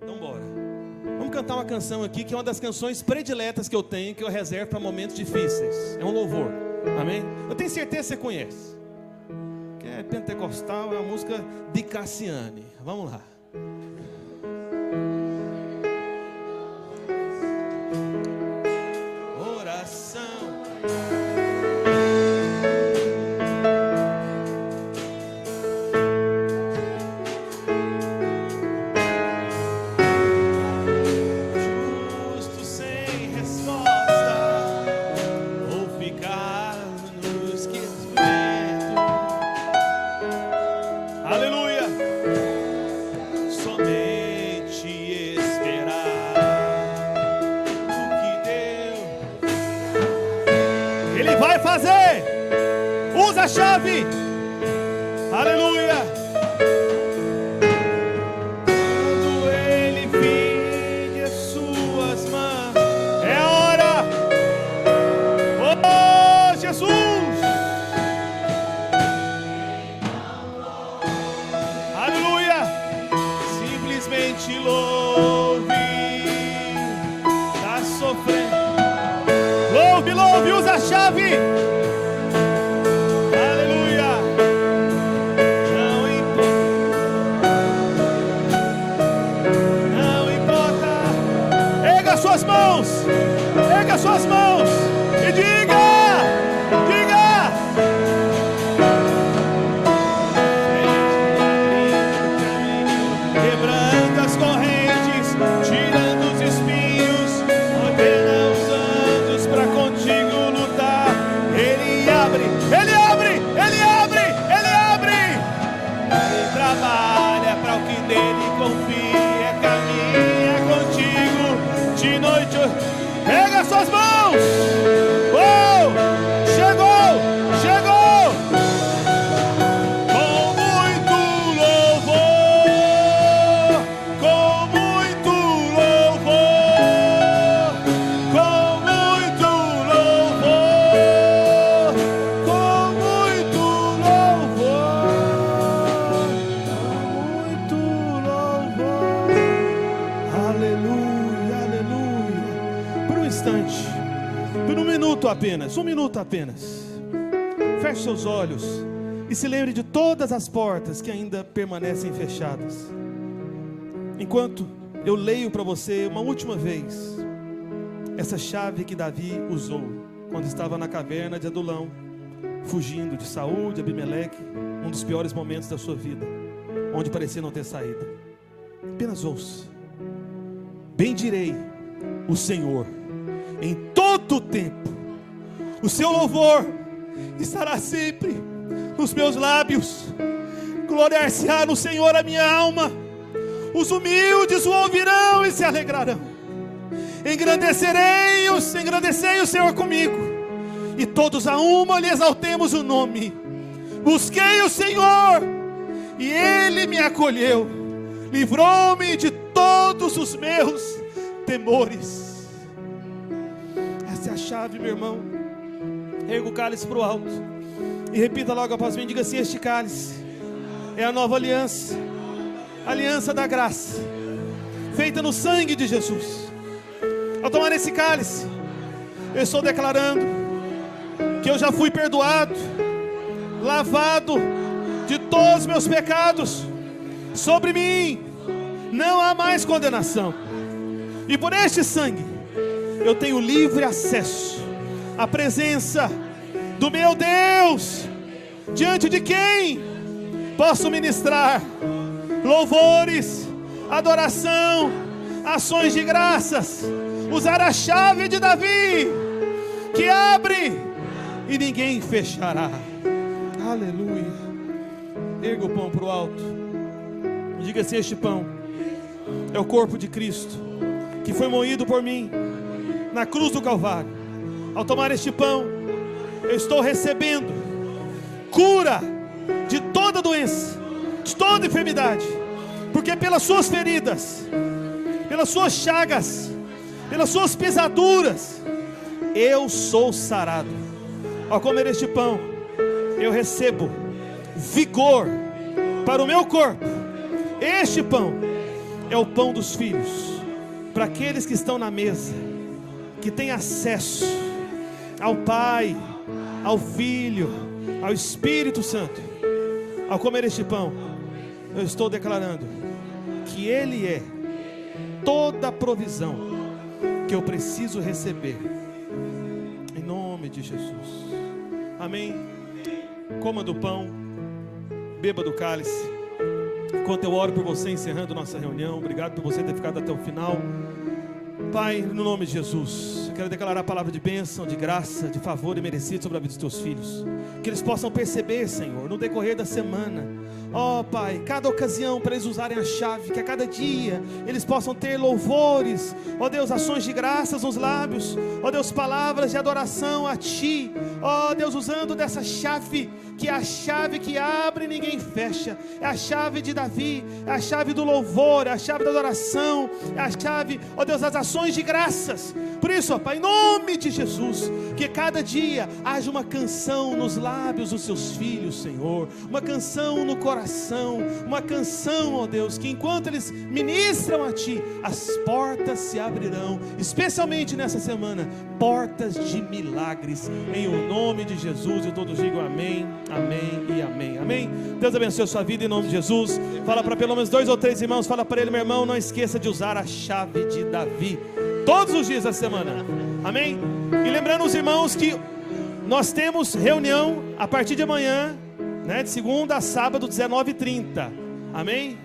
Então bora. Vamos cantar uma canção aqui, que é uma das canções prediletas que eu tenho, que eu reservo para momentos difíceis. É um louvor, amém? Eu tenho certeza que você conhece, que é pentecostal, é a música de Cassiane. Vamos lá. Oração. Justo sem resposta, ou ficar no esquecimento. Aleluia. Somente esperar o que Deus Ele vai fazer. Usa a chave. Aleluia. Quando Ele vire as suas mãos, é a hora. Oh, Jesus. Aleluia. Simplesmente louve. Está sofrendo. Louve, louve, usa a chave. Aleluia. Não importa. Não importa. Erga suas mãos. Erga suas mãos. E diga. Diga. Quebrando as correntes, tirando confia, caminha contigo de noite. Pega suas mãos. Oh, chegou, chegou. Com muito louvor, com muito louvor, com muito louvor, com muito louvor, com muito louvor. Aleluia, aleluia. Por um instante, por um minuto apenas, feche seus olhos e se lembre de todas as portas que ainda permanecem fechadas. Enquanto eu leio para você uma última vez essa chave que Davi usou quando estava na caverna de Adulão, fugindo de Saul, de Abimeleque, um dos piores momentos da sua vida, onde parecia não ter saída. Apenas ouça: bendirei o Senhor em todo o tempo, o seu louvor estará sempre nos meus lábios. Gloriar-se-á no Senhor a minha alma, os humildes o ouvirão e se alegrarão. Engrandecei o Senhor comigo, e todos a uma lhe exaltemos o nome. Busquei o Senhor e Ele me acolheu, livrou-me de todos os meus temores. Essa é a chave, meu irmão. Erga o cálice para o alto e repita logo após mim. Diga assim: este cálice é a nova aliança, aliança da graça, feita no sangue de Jesus. Ao tomar esse cálice, eu estou declarando que eu já fui perdoado, lavado de todos os meus pecados. Sobre mim não há mais condenação, e por este sangue eu tenho livre acesso à presença do meu Deus, diante de quem posso ministrar louvores, adoração, ações de graças, usar a chave de Davi, que abre e ninguém fechará. Aleluia. Erga o pão para o alto. Diga assim: este pão é o corpo de Cristo, que foi moído por mim na cruz do Calvário. Ao tomar este pão, eu estou recebendo cura de toda doença, de toda enfermidade, porque pelas suas feridas, pelas suas chagas, pelas suas pisaduras, eu sou sarado. Ao comer este pão, eu recebo vigor para o meu corpo. Este pão é o pão dos filhos, para aqueles que estão na mesa, que têm acesso ao Pai, ao Filho, ao Espírito Santo. Ao comer este pão, eu estou declarando que Ele é toda a provisão que eu preciso receber, em nome de Jesus. Amém. Coma do pão, beba do cálice, enquanto eu oro por você, encerrando nossa reunião. Obrigado por você ter ficado até o final. Pai, no nome de Jesus, eu quero declarar a palavra de bênção, de graça, de favor e merecido sobre a vida dos teus filhos. Que eles possam perceber, Senhor, no decorrer da semana, ó Pai, cada ocasião para eles usarem a chave, que a cada dia eles possam ter louvores, ó Deus, ações de graças nos lábios, ó Deus, palavras de adoração a Ti, ó Deus, usando dessa chave, que é a chave que abre e ninguém fecha, é a chave de Davi, é a chave do louvor, é a chave da adoração, é a chave, ó Deus, das ações de graças. Por isso, ó Pai, em nome de Jesus, que cada dia haja uma canção nos lábios dos seus filhos, Senhor, uma canção no coração, uma canção, ó Deus, que enquanto eles ministram a Ti, as portas se abrirão, especialmente nessa semana, portas de milagres, em o nome de Jesus. E todos digam amém, amém e amém, amém. Deus abençoe a sua vida em nome de Jesus. Fala para pelo menos 2 ou 3 irmãos, fala para ele: meu irmão, não esqueça de usar a chave de Davi todos os dias da semana, amém? E lembrando os irmãos que nós temos reunião a partir de amanhã, né, de segunda a sábado, 19h30, amém?